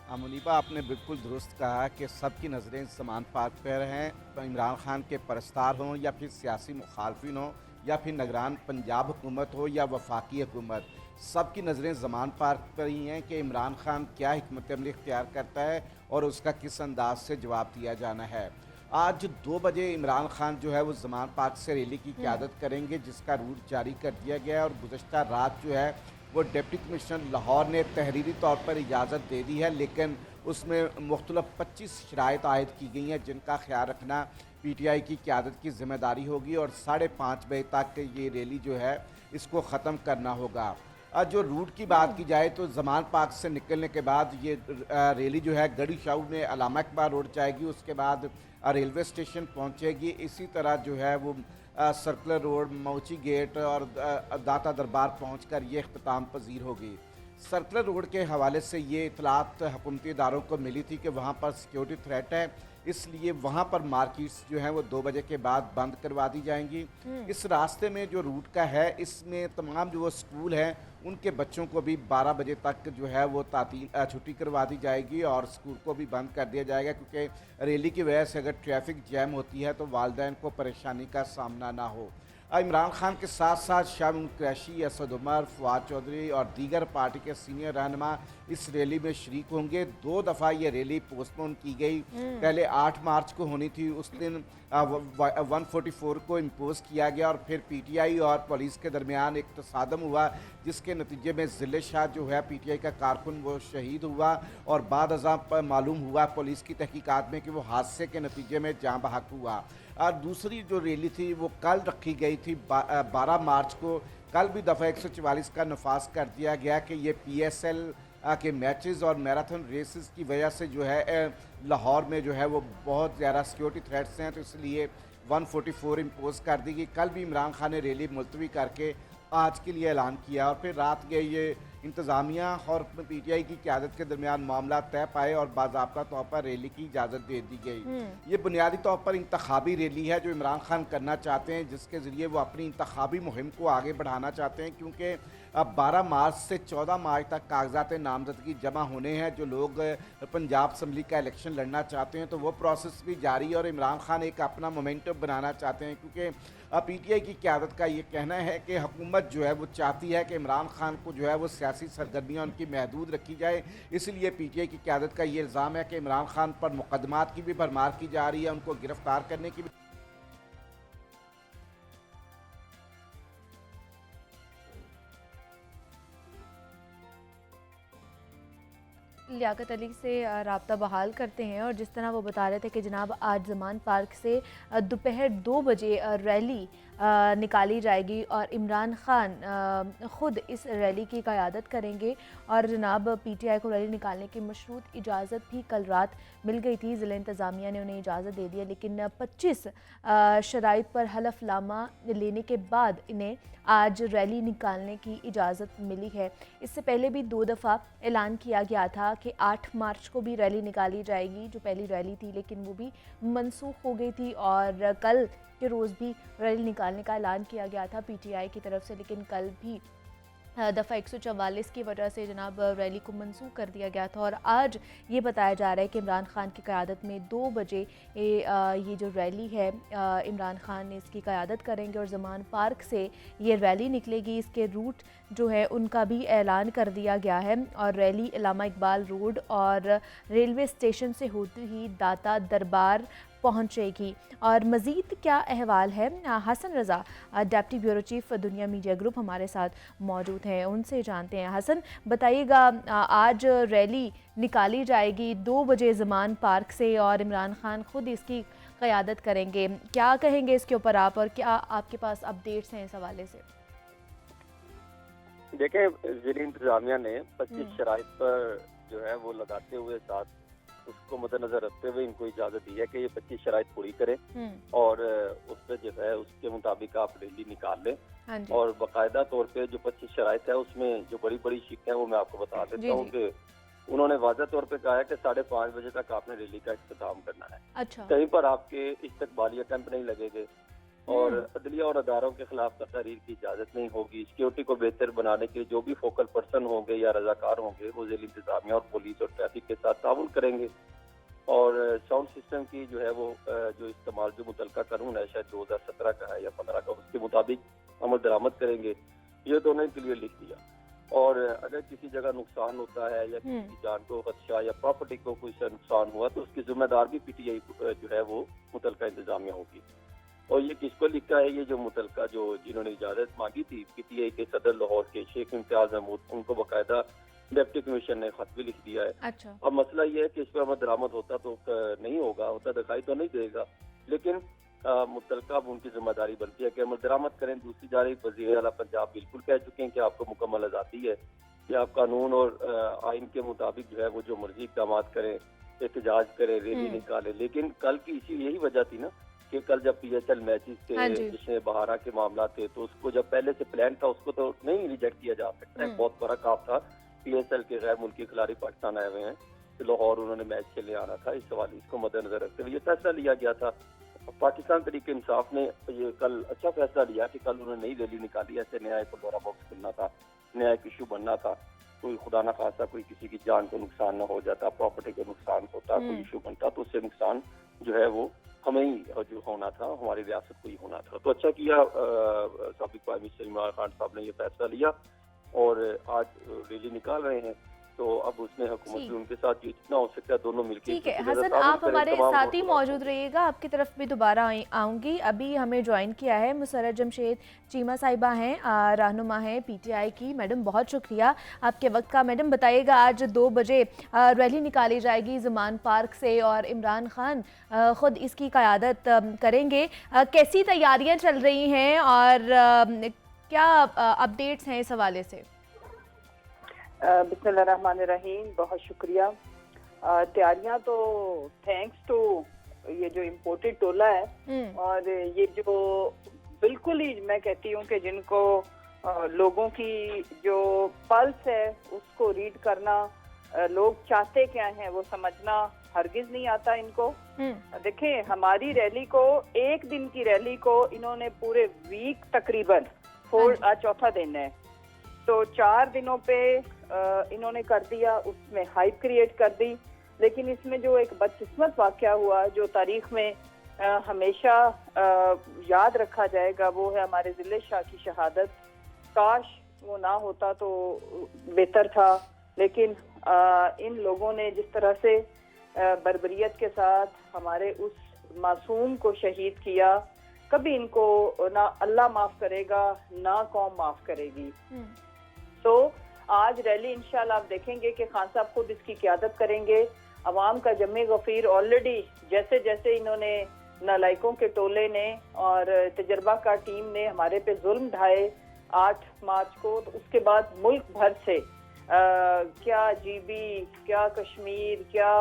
S3: मुनीबा, आपने बिल्कुल दुरुस्त कहा कि सबकी नज़रें ज़मान पार्क पर हैं, तो इमरान खान के परस्तार हों या फिर सियासी मुखालफिन हों या फिर निगरान पंजाब हुकूमत हो या वफाकी हुकूमत, सबकी नज़रें ज़मान पार्क पर ही हैं कि इमरान खान क्या हिकमत अमली इख्तियार करता है और उसका किस अंदाज से जवाब दिया जाना है। आज 2 बजे इमरान खान जो है वो ज़मान पार्क से रैली की क़यादत करेंगे, जिसका रूट जारी कर दिया गया है, और गुज़श्ता रात जो है वो डिप्टी कमिश्नर लाहौर ने तहरीरी तौर पर इजाज़त दे दी है, लेकिन उसमें मुख्तलिफ 25 शराइत आयद की गई हैं जिनका ख्याल रखना पीटीआई की क़यादत की ज़िम्मेदारी होगी, और 5:30 बजे तक ये रैली जो है इसको ख़त्म करना होगा। जो रूट की बात की जाए तो ज़मान पार्क से निकलने के बाद ये रैली जो है गड़ी शाहू में अलामा इकबाल रोड जाएगी, उसके बाद रेलवे स्टेशन पहुँचेगी, इसी तरह जो है वो सर्कुलर रोड, मौची गेट और दाता दरबार पहुंचकर ये अख्ताम पजीर होगी। सर्कुलर रोड के हवाले से ये इतलात हुकूमती इदारों को मिली थी कि वहाँ पर सिक्योरिटी थ्रेट है, इसलिए वहाँ पर मार्केट्स जो हैं वो 2 बजे के बाद बंद करवा दी जाएंगी। इस रास्ते में जो रूट का है इसमें तमाम जो वो स्कूल हैं उनके बच्चों को भी 12 बजे तक जो है वो तातील छुट्टी करवा दी जाएगी और स्कूल को भी बंद कर दिया जाएगा, क्योंकि रैली की वजह से अगर ट्रैफिक जैम होती है तो वालिदैन को परेशानी का सामना ना हो। इमरान खान के साथ साथ शाह कुरैशी, असद उमर, फवाद चौधरी और दीगर पार्टी के सीनियर रहनुमा इस रैली में शरीक होंगे। 2 दफ़ा ये रैली पोस्टपोन की गई, पहले 8 मार्च को होनी थी, उस दिन 144 को इम्पोज किया गया और फिर पीटीआई और पुलिस के दरमियान एक तसादम हुआ, जिसके नतीजे में ज़िले शाह जो है पीटीआई का कारकुन वो शहीद हुआ, और बाद अज़ां मालूम हुआ पुलिस की तहकीकात में कि वो हादसे के नतीजे में जाँ बहक हुआ। और दूसरी जो रैली थी वो कल रखी गई थी 12 मार्च को। कल भी दफ़ा 144 का नफाज कर दिया गया कि ये PSL के मैचेस और मैराथन रेसेस की वजह से जो है लाहौर में जो है वो बहुत ज़्यादा सिक्योरिटी थ्रेट्स हैं, तो इसलिए 144 इम्पोज कर दी गई। कल भी इमरान खान ने रैली मुलतवी करके आज के लिए ऐलान किया, और फिर रात गए ये इंतज़ामिया और पीटीआई की क़यादत के दरमियान मामला तय पाए और बाज़ाब्ता तौर पर रैली की इजाज़त दे दी गई। ये बुनियादी तौर पर इंतखाबी रैली है जो इमरान खान करना चाहते हैं, जिसके ज़रिए वो अपनी इंतखाबी मुहिम को आगे बढ़ाना चाहते हैं, क्योंकि अब 12 मार्च से 14 मार्च तक कागजात नामजदगी जमा होने हैं। जो लोग पंजाब असम्बली का इलेक्शन लड़ना चाहते हैं तो वो प्रोसेस भी जारी है और इमरान खान एक अपना मोमेंटम बनाना चाहते हैं, क्योंकि पीटीआई की क़यादत का ये कहना है कि हुकूमत जो है वो चाहती है कि इमरान खान को जो है वो सियासी सरगर्मियाँ उनकी महदूद रखी जाए। इसलिए पीटीआई की क़यादत का ये इल्ज़ाम है कि इमरान खान पर मुकदमात की भी भरमार की जा रही है, उनको गिरफ्तार करने की भी।
S1: लियाकत अली से राब्ता बहाल करते हैं और जिस तरह वो बता रहे थे कि जनाब आज ज़मान पार्क से दोपहर 2 बजे रैली निकाली जाएगी और इमरान खान ख़ुद इस रैली की क़यादत करेंगे। और जनाब पीटीआई को रैली निकालने की मशरूत इजाज़त भी कल रात मिल गई थी, ज़िला इंतज़ामिया ने उन्हें इजाज़त दे दिया, लेकिन 25 शराइत पर हलफनामा लेने के बाद इन्हें आज रैली निकालने की इजाज़त मिली है। इससे पहले भी 2 दफ़ा ऐलान किया गया था कि 8 मार्च को भी रैली निकाली जाएगी, जो पहली रैली थी, लेकिन वो भी मनसूख हो गई थी और कल के रोज़ भी रैली निकालने का ऐलान किया गया था पीटीआई की तरफ से, लेकिन कल भी दफ़ा 144 की वजह से जनाब रैली को मनसूख कर दिया गया था। और आज ये बताया जा रहा है कि इमरान खान की क़यादत में 2 बजे ये जो रैली है इमरान खान ने इसकी क़यादत करेंगे और ज़मान पार्क से ये रैली निकलेगी। इसके रूट जो है उनका भी ऐलान कर दिया गया है और रैली अल्लामा इकबाल रोड और रेलवे स्टेशन से होती ही दाता दरबार पहुंचेगी। और मज़ीद क्या अहवाल है, हसन रज़ा डिप्टी ब्यूरो चीफ दुनिया मीडिया ग्रुप हमारे साथ मौजूद हैं, उनसे जानते हैं। हसन, बताइएगा, आज रैली निकाली जाएगी 2 बजे ज़मान पार्क से और इमरान खान ख़ुद इसकी क़यादत करेंगे, क्या कहेंगे इसके ऊपर आप और क्या आपके पास अपडेट्स हैं इस हवाले से?
S4: देखें, ज़िला इंतज़ामिया ने 25 शराइत पर जो है वो लगाते हुए साथ उसको मद्देनजर रखते हुए इनको इजाजत दी है कि ये 25 शराइत पूरी करें और उस पर जो है उसके मुताबिक आप रैली निकाल लें। और बाकायदा तौर पे जो 25 शराइत है उसमें जो बड़ी बड़ी शिक है वो मैं आपको बता देता हूँ कि उन्होंने वाज़ा तौर पे कहा है कि 5:30 बजे तक आपने रैली का इख्तिताम करना है।
S1: अच्छा।
S4: कहीं पर आपके इस्तकबालिया कैंप नहीं लगेंगे और अदलिया और अदारों के खिलाफ तहरीर की इजाजत नहीं होगी। सिक्योरिटी को बेहतर बनाने के लिए जो भी फोकल पर्सन होंगे या रजाकार होंगे वो ज़िला इंतज़ामिया और पुलिस और ट्रैफिक के साथ ताउन करेंगे। और साउंड सिस्टम की जो है वो जो इस्तेमाल जो मुतलका कानून है शायद 2017 का है या 15 का, उसके मुताबिक अमल दरामद करेंगे। ये दोनों ने क्लियर लिख दिया। और अगर किसी जगह नुकसान होता है या किसी की जान को खदशा या प्रॉपर्टी को कुछ नुकसान हुआ तो उसकी जिम्मेदार भी पीटीआई जो है वो मुतलका इंतज़ामिया होगी। और ये किसको लिखा है, ये जो मुतलका जो जिन्होंने इजाजत मांगी थी पीटीआई के सदर लाहौर के शेख इम्तियाज महमूद, उनको बाकायदा डिप्टी कमीशन ने खत भी लिख दिया है।
S1: अच्छा।
S4: अब मसला ये है कि इस पर अमल दरामद होता तो नहीं होगा, होता दिखाई तो नहीं देगा, लेकिन मुतलका उनकी जिम्मेदारी बनती है कि अमल दरामद करें। दूसरी जानिब वज़ीर आला पंजाब बिल्कुल कह चुके हैं कि आपको मुकम्मल आज़ादी है कि आप कानून और आइन के मुताबिक जो है वो जो मर्जी इक़दाम करें, एहतजाज करें, रैली निकालें। लेकिन कल की इसी यही वजह थी ना कि कल जब PSL मैचेस थे जिसमें बहारा के मामला थे तो उसको जब पहले से प्लान था उसको तो नहीं रिजेक्ट किया जा सकता है। बहुत बड़ा काम था, PSL के गैर मुल्की खिलाड़ी पाकिस्तान आए हुए हैं तो लाहौर उन्होंने मैच खेलने आना था, इस सवाल इसको मद्देनजर रखते हुए ये फैसला लिया गया था। पाकिस्तान तरीके इंसाफ ने ये कल अच्छा फैसला लिया कि कल उन्होंने नई रैली निकाली। ऐसे न्याय को दौरा बॉक्स खुलना था, न्याय इशू बनना था, कोई खुदा ना खासा कोई किसी की जान को नुकसान न हो जाता, प्रॉपर्टी को नुकसान होता, कोई इशू बनता तो उससे नुकसान जो है वो हमें ही जो होना था, हमारी रियासत को ही होना था। तो अच्छा किया साबिक प्राइम मिनिस्टर इमरान खान साहब ने ये फैसला लिया और आज रैली निकाल रहे हैं। तो अब उसमें हुकूमत भी उनके साथ जितना हो सकता है दोनों मिलकर।
S1: ठीक है हसन, आप हमारे साथ ही मौजूद रहिएगा, आपकी तरफ भी दोबारा आऊँगी। अभी हमें ज्वाइन किया है मुसर्रत जमशेद चीमा साहिबा हैं, रहनुमा हैं PTI की। मैडम बहुत शुक्रिया आपके वक्त का। मैडम बताइएगा, आज 2 बजे रैली निकाली जाएगी ज़मान पार्क से और इमरान खान ख़ुद इसकी क़यादत करेंगे, कैसी तैयारियाँ चल रही हैं और क्या अपडेट्स हैं इस हवाले से?
S5: बिस्मिल्लाहिर्रहमानिर्रहीम, बहुत शुक्रिया। तैयारियां तो थैंक्स टू ये जो इम्पोर्टेड टोला है और ये जो बिल्कुल ही मैं कहती हूँ कि जिनको लोगों की जो पल्स है उसको रीड करना, लोग चाहते क्या हैं वो समझना हरगिज नहीं आता इनको। देखें, हमारी रैली को, एक दिन की रैली को इन्होंने पूरे वीक तकरीबन आज चौथा दिन है, तो 4 दिनों पे इन्होंने कर दिया, उसमें हाइप क्रिएट कर दी। लेकिन इसमें जो एक बदकिस्मत वाकया हुआ जो तारीख में हमेशा याद रखा जाएगा, वो है हमारे जिले शाह की शहादत। काश वो ना होता तो बेहतर था, लेकिन इन लोगों ने जिस तरह से बर्बरियत के साथ हमारे उस मासूम को शहीद किया, कभी इनको ना अल्लाह माफ करेगा ना कौम माफ करेगी। तो आज रैली इंशाल्लाह आप देखेंगे कि खान साहब खुद इसकी क़यादत करेंगे। अवाम का जमे गफीर ऑलरेडी जैसे जैसे इन्होंने नालायकों के टोले ने और तजर्बाकार टीम ने हमारे पे जुल्म ढाए 8 मार्च को, तो उसके बाद मुल्क भर से क्या GB, क्या कश्मीर, क्या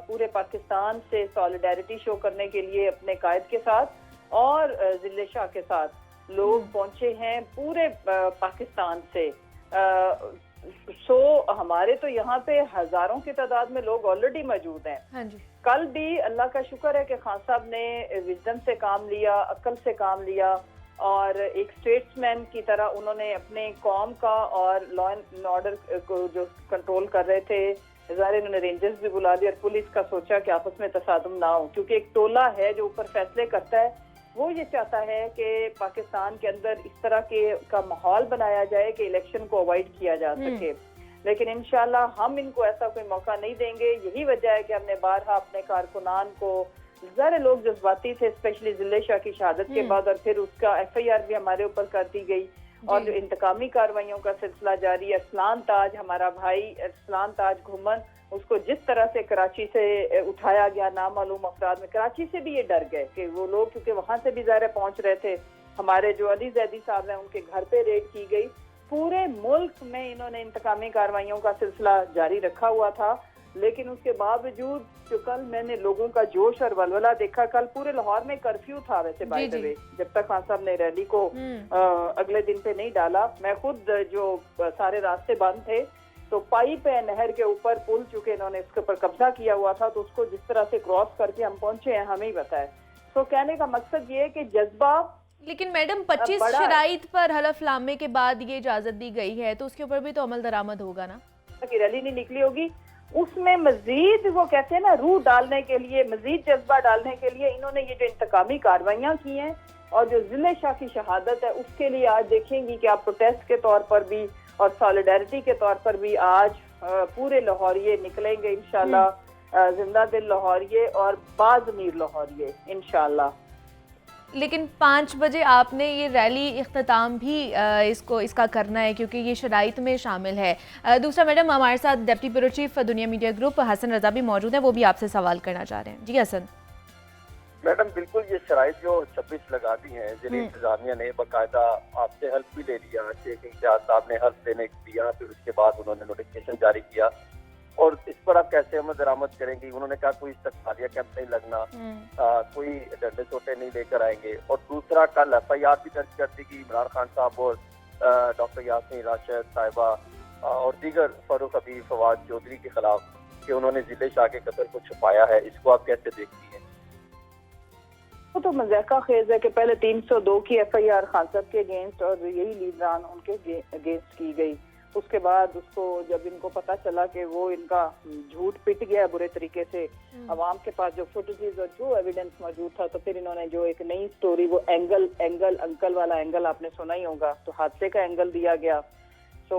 S5: पूरे पाकिस्तान से सॉलिडारिटी शो करने के लिए अपने कायद के साथ और जिले शाह के साथ लोग पहुंचे हैं पूरे पाकिस्तान से। हमारे तो यहाँ पे हजारों की तादाद में लोग ऑलरेडी मौजूद हैं।
S1: हाँ जी।
S5: कल भी अल्लाह का शुक्र है कि खान साहब ने विजडम से काम लिया, अक्ल से काम लिया और एक स्टेट्समैन की तरह उन्होंने अपने कौम का और लॉ एंड ऑर्डर को जो कंट्रोल कर रहे थे, ज़ाहिर उन्होंने रेंजर्स भी बुला दिया और पुलिस का सोचा कि आपस में तसादुम ना हो, क्योंकि एक टोला है जो ऊपर फैसले करता है, वो ये चाहता है कि पाकिस्तान के अंदर इस तरह के का माहौल बनाया जाए कि इलेक्शन को अवॉइड किया जा सके। लेकिन इंशाल्लाह हम इनको ऐसा कोई मौका नहीं देंगे। यही वजह है कि हमने बारहा अपने कारकुनान को, ज़ाहिर लोग जज्बाती थे स्पेशली जिले शाह की शहादत के बाद, और फिर उसका FIR भी हमारे ऊपर कर दी गई और जो इंतकामी कार्रवाइयों का सिलसिला जारी है। अरसलान ताज, हमारा भाई अरसलान ताज घुमन, उसको जिस तरह से कराची से उठाया गया नामालूम अफराद में, कराची से भी ये डर गए कि वो लोग, क्योंकि वहां से भी ज़ाहिर पहुंच रहे थे। हमारे जो अली जैदी साहब हैं उनके घर पे रेड की गई। पूरे मुल्क में इन्होंने इंतकामी कार्रवाइयों का सिलसिला जारी रखा हुआ था, लेकिन उसके बावजूद जो कल मैंने लोगों का जोश और वलवला देखा, कल पूरे लाहौर में कर्फ्यू था वैसे बाय द वे, जब तक खान साहब ने रैली को अगले दिन पे नहीं डाला। मैं खुद जो सारे रास्ते बंद थे, तो पाइप है नहर के ऊपर पुल, चुके इन्होंने इसके ऊपर कब्जा किया हुआ था, तो उसको जिस तरह से क्रॉस करके हम पहुंचे हैं हमें ही बताए। तो कहने का मकसद ये है कि जज्बा,
S1: लेकिन मैडम 25 शराइत पर हलफनामे के बाद ये इजाजत दी गई है, तो उसके ऊपर भी तो अमल दरामद होगा ना।
S5: की रैली नहीं निकली होगी, उसमें मजीद वो कहते हैं ना रूह डालने के लिए, मजीद जज्बा डालने के लिए इन्होंने ये जो इंतकामी कार्रवाइयाँ की हैं और जो जिले शाह की शहादत है उसके लिए आज देखेंगी कि आप प्रोटेस्ट के तौर पर भी और सॉलिडारिटी के तौर पर भी आज पूरे लाहौरिये निकलेंगे इंशाल्लाह, जिंदा दिल लाहौरिये और बाज़मीर लाहौरिये इंशाल्लाह।
S1: लेकिन 5 बजे आपने ये रैली इख्तिताम भी इसका करना है, क्योंकि ये शराइत में शामिल है। दूसरा मैडम, हमारे साथ डिप्टी ब्यूरो चीफ दुनिया मीडिया ग्रुप हसन रजा भी मौजूद हैं, वो भी आपसे सवाल करना चाह रहे हैं। जी हसन।
S6: मैडम बिल्कुल, ये शराइत जो 26 लगा दी हैं, जिले इंतजामिया ने बाकायदा आपसे हेल्प भी ले लिया, शेख इम्तियाज साहब ने हेल्प देने दिया, फिर उसके बाद उन्होंने नोटिफिकेशन जारी किया और इस पर आप कैसे अमल दरामद करेंगे। उन्होंने कहा कोई इस्तक़बालिया कैंप नहीं लगना, कोई डंडे चोटे नहीं लेकर आएंगे। और दूसरा, कल FIR भी दर्ज कर दी कि इमरान खान साहब और डॉक्टर यासीन राशिद साहिबा और दीगर फारूक हबीब, फवाद चौधरी के खिलाफ कि उन्होंने जिले शाह के कत्ल को छुपाया है, इसको आप कैसे देखती हैं?
S5: वो तो मज़ाक़ा खेज है कि पहले 302 की FIR खान साहब के अगेंस्ट और यही लीडरान उनके अगेंस्ट की गई। उसके बाद उसको जब इनको पता चला कि वो इनका झूठ पिट गया बुरे तरीके से, अवाम के पास जो फुटेजेस और जो एविडेंस मौजूद था, तो फिर इन्होंने जो एक नई स्टोरी, वो एंगल अंकल वाला एंगल आपने सुना ही होगा, तो हादसे का एंगल दिया गया। तो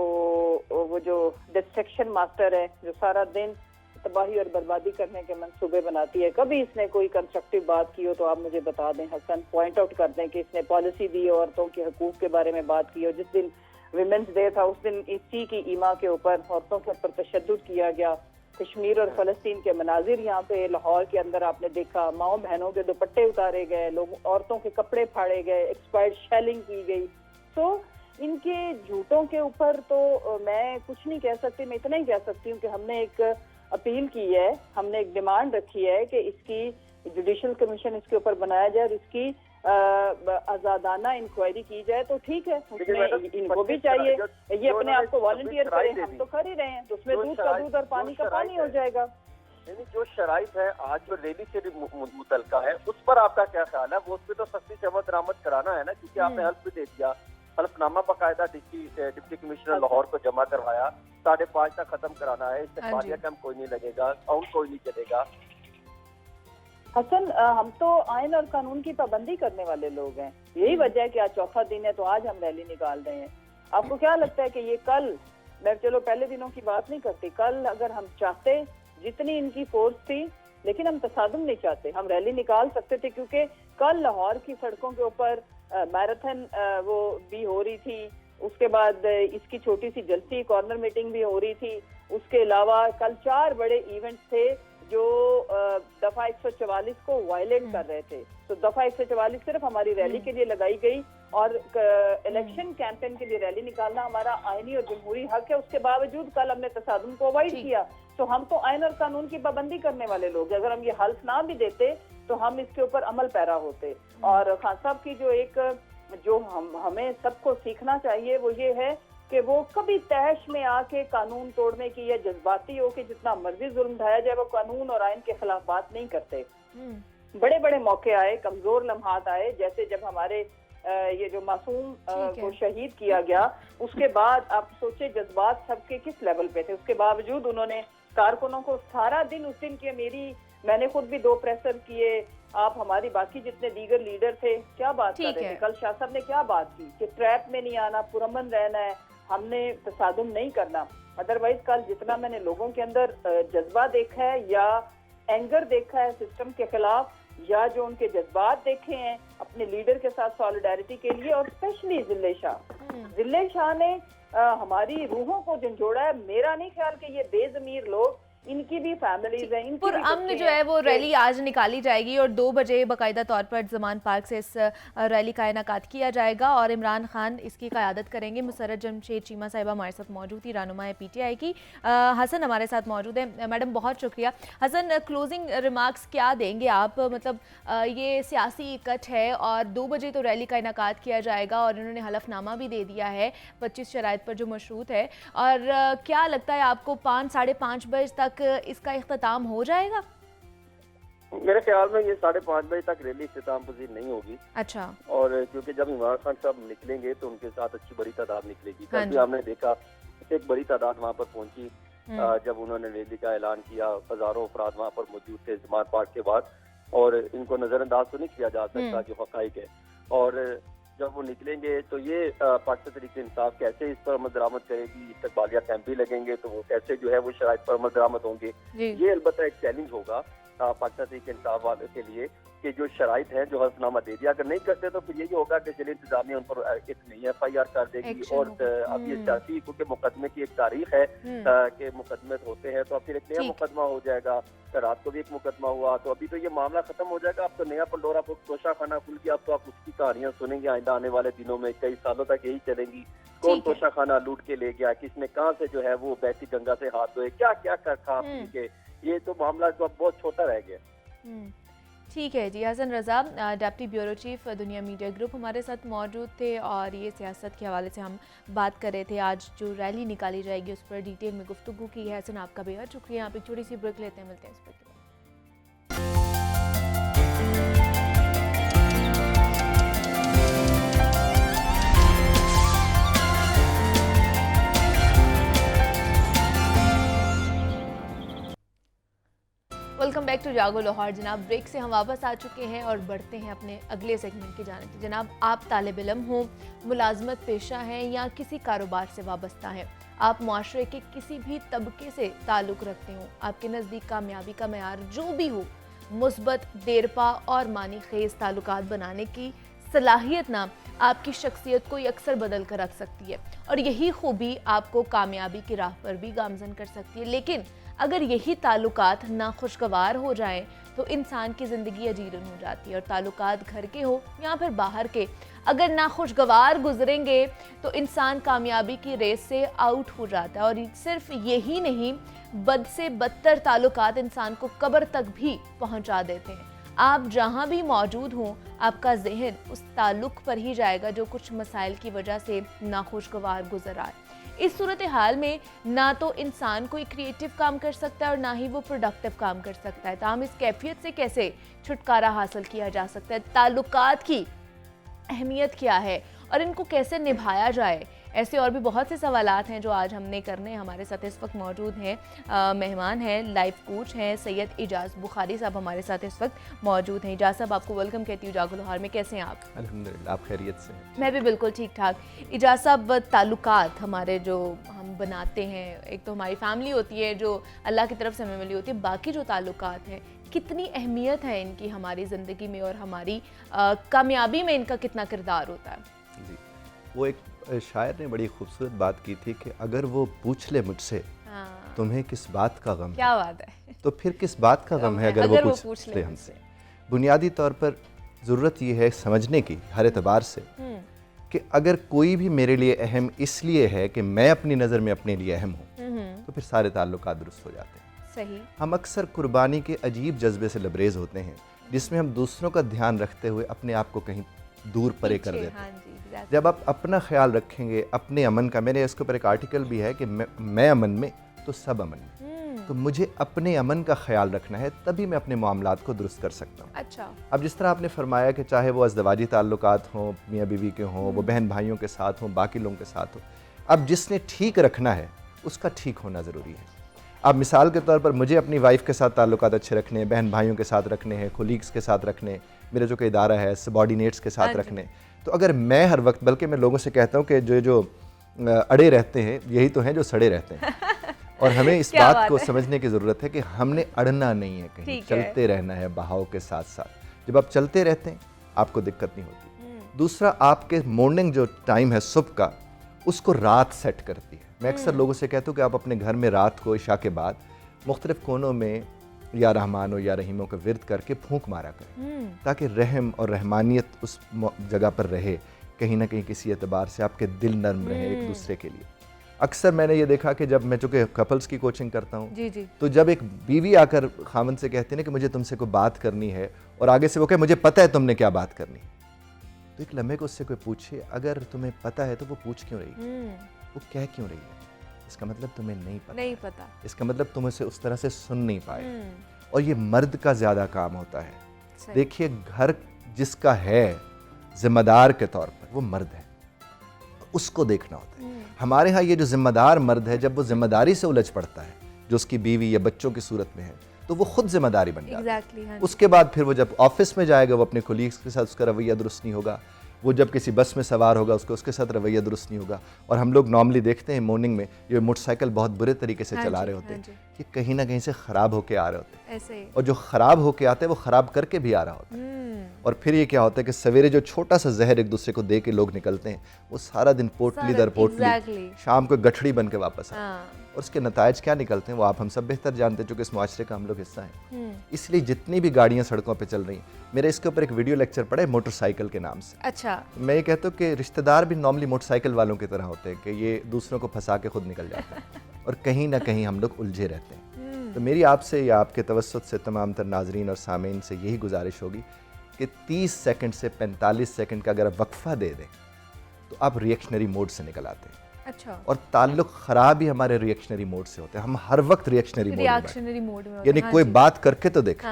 S5: वो जो डिस्ट्रैक्शन मास्टर है जो सारा दिन तबाही और बर्बादी करने के मंसूबे बनाती है, कभी इसने कोई कंस्ट्रक्टिव बात की हो तो आप मुझे बता दें हसन, पॉइंट आउट कर दें कि इसने पॉलिसी दी, औरतों के हकूक के बारे में बात की हो। जिस दिन विमेंस डे था उस दिन इसी की ईमा के ऊपर औरतों के ऊपर तशद्दुद किया गया। कश्मीर और फलस्तीन के मनाजिर यहाँ पे लाहौर के अंदर आपने देखा, माओ बहनों के दुपट्टे उतारे गए, लोग औरतों के कपड़े फाड़े गए, एक्सपायर्ड शेलिंग की गई। तो इनके झूठों के ऊपर तो मैं कुछ नहीं कह सकती, मैं इतना ही कह सकती हूँ कि हमने एक अपील की है, हमने एक डिमांड रखी है कि इसकी जुडिशल कमीशन इसके ऊपर बनाया जाए और इसकी आजादाना इंक्वायरी की जाए, तो ठीक है, उसमें इनको भी चाहिए, ये अपने आप को वॉलंटियर करें, हम तो कर ही रहे हैं, तो उसमें दूध का दूध और पानी का पानी हो जाएगा।
S6: जो शराइत है आज जो रैली से मुतल्का है, उस पर आपका क्या ख्याल है? वो उस पर तो सख्ती से अमल दरामद कराना है ना, क्योंकि आपने हेल्प भी दे दिया, हल्फनामा बाकायदा डिप्टी कमिश्नर लाहौर को जमा करवाया, 5:30 तक खत्म कराना है, इस्तेमालिया कैंप कोई नहीं लगेगा, साउंड कोई नहीं चलेगा।
S5: हसन, हम तो आइन और कानून की पाबंदी करने वाले लोग हैं, यही वजह है कि आज चौथा दिन है तो आज हम रैली निकाल रहे हैं। आपको क्या लगता है कि ये कल, मैं चलो पहले दिनों की बात नहीं करती, कल अगर हम चाहते, जितनी इनकी फोर्स थी, लेकिन हम तसादुम नहीं चाहते, हम रैली निकाल सकते थे, क्योंकि कल लाहौर की सड़कों के ऊपर मैराथन वो भी हो रही थी, उसके बाद इसकी छोटी सी जलसी कॉर्नर मीटिंग भी हो रही थी, उसके अलावा कल 4 बड़े इवेंट्स थे जो दफा 144 को वायलेट कर रहे थे। तो दफा 144 सिर्फ हमारी रैली के लिए लगाई गई और इलेक्शन कैंपेन के लिए रैली निकालना हमारा आईनी और जमहूरी हक है। उसके बावजूद कल हमने तसादुम को अवॉइड किया। तो हम तो आइन और कानून की पाबंदी करने वाले लोग हैं। अगर हम ये हल्फ ना भी देते तो हम इसके ऊपर अमल पैरा होते। और खान साहब की जो हमें सबको सीखना चाहिए वो ये है कि वो कभी तहश में आके कानून तोड़ने की या जज्बाती हो कि जितना मर्जी जुल्म ढाया जाए, वो कानून और आइन के खिलाफ बात नहीं करते। बड़े बड़े मौके आए, कमजोर लम्हात आए, जैसे जब हमारे ये जो मासूम को शहीद किया गया, उसके बाद आप सोचे जज्बात सबके किस लेवल पे थे। उसके बावजूद उन्होंने कारकुनों को सारा दिन, उस दिन के मैंने खुद भी 2 प्रेसर किए, आप हमारी बाकी जितने दीगर लीडर थे क्या बात कर रहे थे। कल शाह साहब ने क्या बात की कि ट्रैप में नहीं आना, पुरअमन रहना है, हमने तसादुम नहीं करना। अदरवाइज कल जितना मैंने लोगों के अंदर जज्बा देखा है या एंगर देखा है सिस्टम के खिलाफ, या जो उनके जज्बात देखे हैं अपने लीडर के साथ सॉलिडारिटी के लिए, और स्पेशली जिले शाह ने हमारी रूहों को झंझोड़ा है। मेरा नहीं ख्याल कि ये बेजमीर लोग, इनकी भी फैमिलीज हैं, इनकी भी
S1: अमन जो है वो रैली आज निकाली जाएगी और 2 बजे बाकायदा तौर पर जमान पार्क से इस रैली का इनेकाद किया जाएगा और इमरान खान इसकी क़यादत करेंगे। मुसर्रत जमशेद चीमा साहिबा हमारे साथ मौजूद थी, रहनुमा PTI की। हसन हमारे साथ मौजूद है। मैडम बहुत शुक्रिया। हसन, क्लोजिंग रिमार्क्स क्या देंगे आप? मतलब ये सियासी इकट्ठ है और 2 बजे तो रैली का इनेकाद किया जाएगा और इन्होंने हलफनामा भी दे दिया है 25 शराइत पर जो मशरूत है, और क्या लगता है आपको 5 साढ़े 5 बजे तक इसका इख्तिताम हो जाएगा?
S6: मेरे ख्याल में ये 5:30 बजे तक रैली इख्तिताम पजीर नहीं होगी।
S1: अच्छा।
S6: और क्योंकि जब इमरान खान साहब निकलेंगे तो उनके साथ अच्छी बड़ी तादाद निकलेगी। कल भी हमने देखा एक बड़ी तादाद वहाँ पर पहुंची जब उन्होंने रैली का ऐलान किया। हजारों अफराद वहाँ पर मौजूद थे जमान पार्क के बाद, और इनको नजरअंदाज तो नहीं किया जा सकता जो हकाइक है। और जब वो निकलेंगे तो ये पाकिस्तान तहरीक इंसाफ कैसे इस पर अमल दरामद करेगी, इस्तकबालिया कैंप भी लगेंगे तो वो कैसे जो है वो शराइत पर अमल दरामद होंगे। ये अलबत्ता एक चैलेंज होगा पाकिस्तान तहरीक इंसाफ वालों के लिए कि जो शराइत है, जो हल्फनामा दे दिया, अगर नहीं करते तो फिर यही होगा कि चलिए इंतजामिया उन पर एक नई FIR कर देगी। और अब ये चाहती, क्योंकि मुकदमे की एक तारीख है कि मुकदमे होते हैं, तो अब फिर एक नया मुकदमा हो जाएगा। रात को भी एक मुकदमा हुआ, तो अभी तो ये मामला खत्म हो जाएगा। अब तो नया पंडोरा तोशा खाना खुल गया। अब तो आप उसकी कहानियां सुनेंगे आइंदा आने वाले दिनों में, कई सालों तक यही चलेंगी। कौन तोशा खाना लूट के ले गया, किसने कहाँ से जो है वो बहती गंगा से हाथ धोए, क्या क्या कर खा पी के, ये तो मामला तो अब बहुत छोटा रह गया।
S1: ठीक है जी। हसन रज़ा, डिप्टी ब्यूरो चीफ दुनिया मीडिया ग्रुप हमारे साथ मौजूद थे और ये सियासत के हवाले से हम बात कर रहे थे। आज जो रैली निकाली जाएगी उस पर डिटेल में गुफ्तगू की है। हसन, आपका बेहद शुक्रिया। यहाँ पे छोटी सी ब्रेक लेते हैं, मिलते हैं इस पर। वेलकम बैक टू जागो लाहौर। जनाब, ब्रेक से हम वापस आ चुके हैं और बढ़ते हैं अपने अगले सेगमेंट की जानिब। जनाब, आप तालिब इल्म हो, मुलाजमत पेशा हैं या किसी कारोबार से वाबस्ता हैं, आप माशरे के किसी भी तबके से ताल्लुक़ रखते हो, आपके नज़दीक कामयाबी का मेयार जो भी हो, मुस्बत, देरपा और मानी खेज ताल्लुकात बनाने की सलाहियत ना आपकी शख्सियत को अक्सर बदल कर रख सकती है और यही खूबी आपको कामयाबी की राह पर भी गामजन कर सकती है। लेकिन अगर यही ताल्लुकात नाखुशगवार हो जाएं तो इंसान की ज़िंदगी अजीरन हो जाती है। और ताल्लुकात घर के हो या फिर बाहर के, अगर नाखुशगवार गुजरेंगे तो इंसान कामयाबी की रेस से आउट हो जाता है। और सिर्फ यही नहीं, बद से बदतर ताल्लुकात इंसान को कब्र तक भी पहुंचा देते हैं। आप जहां भी मौजूद हों, आपका जहन उस ताल्लुक पर ही जाएगा जो कुछ मसाइल की वजह से नाखुशगवार गुजर आए। इस सूरत हाल में ना तो इंसान कोई क्रिएटिव काम कर सकता है और ना ही वो प्रोडक्टिव काम कर सकता है। ताहम इस कैफियत से कैसे छुटकारा हासिल किया जा सकता है, ताल्लुकात की अहमियत क्या है और इनको कैसे निभाया जाए? ऐसे और भी बहुत से सवालात हैं जो आज हमने करने हैं। हमारे साथ इस वक्त मौजूद हैं मेहमान हैं, लाइफ कोच हैं सैयद इजाज़ बुखारी साहब हमारे साथ इस वक्त मौजूद हैं। इजाज़ साहब, आपको वेलकम कहती हूँ जागो लाहौर में। कैसे हैं आप?
S7: अल्हम्दुलिल्लाह, आप खैरियत से?
S1: मैं भी बिल्कुल ठीक ठाक। इजाज़ साहब, ताल्लुकात हमारे जो हम बनाते हैं, एक तो हमारी फैमिली होती है जो अल्लाह की तरफ से हमें मिली होती है, बाकी जो ताल्लुकात हैं कितनी अहमियत है इनकी हमारी ज़िंदगी में और हमारी कामयाबी में इनका कितना किरदार होता है?
S7: जी, वो एक शायर ने बड़ी खूबसूरत बात की थी कि अगर वो पूछ ले मुझसे तुम्हें किस बात का गम
S1: क्या बात है,
S7: तो फिर किस बात का गम है अगर वो पूछ ले हमसे। बुनियादी तौर पर ज़रूरत ये है समझने की हर एतबार से कि अगर कोई भी मेरे लिए अहम इसलिए है कि मैं अपनी नज़र में अपने लिए अहम हूँ तो फिर सारे ताल्लुकात दुरुस्त हो जाते हैं।
S1: सही।
S7: हम अक्सर कुर्बानी के अजीब जज्बे से लबरेज होते हैं जिसमें हम दूसरों का ध्यान रखते हुए अपने आप को कहीं दूर परे कर देते हैं।
S1: हाँ जी, exactly.
S7: जब आप अपना ख्याल रखेंगे अपने अमन का, मेरे इसके ऊपर एक आर्टिकल भी है कि मैं अमन में तो सब अमन में, तो मुझे अपने अमन का ख्याल रखना है तभी मैं अपने मामलात को दुरुस्त कर सकता हूँ।
S1: अच्छा।
S7: अब जिस तरह आपने फरमाया कि चाहे वो अज़दवाजी ताल्लुकात हों, मियाँ बीवी के हों, वो बहन भाइयों के साथ हों, बाकी लोगों के साथ हों, अब जिसने ठीक रखना है उसका ठीक होना ज़रूरी है। अब मिसाल के तौर पर मुझे अपनी वाइफ के साथ ताल्लुकात अच्छे रखने हैं, बहन भाइयों के साथ रखने हैं, कोलीग्स के साथ रखने हैं, मेरा जो कोई इदारा है सबॉर्डिनेट्स के साथ रखने। तो अगर मैं हर वक्त, बल्कि मैं लोगों से कहता हूँ कि जो अड़े रहते हैं यही तो हैं जो सड़े रहते हैं और हमें इस बात को समझने की ज़रूरत है कि हमने अड़ना नहीं है, कहीं चलते रहना है बहाव के साथ साथ। जब आप चलते रहते हैं आपको दिक्कत नहीं होती। दूसरा, आपके मॉर्निंग जो टाइम है सुबह का, उसको रात सेट करती है। मैं अक्सर लोगों से कहता हूँ कि आप अपने घर में रात को इशा के बाद मुख्तलिफ कोनों में या रहमानों या रहीमों का विर्द करके फूंक मारा करें ताकि रहम और रहमानियत उस जगह पर रहे, कहीं ना कहीं किसी एतबार से आपके दिल नर्म रहे एक दूसरे के लिए। अक्सर मैंने ये देखा कि जब मैं चूँकि कपल्स की कोचिंग करता हूँ तो जब एक बीवी आकर खामन से कहती है ना कि मुझे तुमसे कोई बात करनी है और आगे से वो कहे मुझे पता है तुमने क्या बात करनी, तो एक लम्हे को उससे कोई पूछे अगर तुम्हें पता है तो वो पूछ क्यों रही है, वो कह क्यों रही है, इसका मतलब तुम्हें नहीं पता, इसका मतलब तुम उसे उस तरह से सुन नहीं पाए। और ये मर्द का ज़्यादा काम होता है। देखिए, घर जिसका है जिम्मेदार के तौर पर वो मर्द है, उसको देखना होता है। हमारे यहाँ ये जो जिम्मेदार मर्द है, जब वो जिम्मेदारी से उलझ पड़ता है जो उसकी बीवी या बच्चों की सूरत में है, तो वो खुद जिम्मेदारी बन जाता है। उसके बाद फिर वो जब ऑफिस में जाएगा वो अपने कोलीग्स के साथ उसका रवैया दुरुस्त नहीं होगा, वो जब किसी बस में सवार होगा उसके साथ रवैया दुरुस्त नहीं होगा। और हम लोग नॉर्मली देखते हैं मॉर्निंग में ये मोटरसाइकिल बहुत बुरे तरीके से चला रहे होते हैं, ये कहीं ना कहीं से ख़राब होके आ रहे होते हैं, और जो ख़राब होके आते हैं वो ख़राब करके भी आ रहा होता है। और फिर ये क्या होता है कि सवेरे जो छोटा सा जहर एक दूसरे को दे के लोग निकलते हैं, वो सारा दिन पोटली दर पोटली शाम को गठड़ी बन के वापस आते हैं। और उसके नतायज क्या निकलते हैं वो आप हम सब बेहतर जानते हैं, चूँकि इस मुआशरे का हम लोग हिस्सा हैं। इसलिए जितनी भी गाड़ियाँ सड़कों पे चल रही हैं, मेरे इसके ऊपर एक वीडियो लेक्चर पड़ा है मोटरसाइकिल के नाम से।
S1: अच्छा।
S7: मैं ये कहता हूँ कि रिश्तेदार भी नॉर्मली मोटरसाइकिल वालों की तरह होते हैं कि ये दूसरों को फंसा के खुद निकल जाते हैं और कहीं ना कहीं हम लोग उलझे रहते हैं। तो मेरी आपसे या आपके तवस्सुत से तमाम तर नाजरीन और सामीन से यही गुजारिश होगी कि 30 सेकंड से 45 सेकंड का अगर वक्फा दे दें तो आप रिएक्शनरी मोड से निकल आते हैं।
S1: अच्छा।
S7: और ताल्लुक ख़राब ही हमारे रिएक्शनरी मोड से होते हैं। हम हर वक्त रिएक्शनरी मोड में, यानी कोई बात करके तो देखा।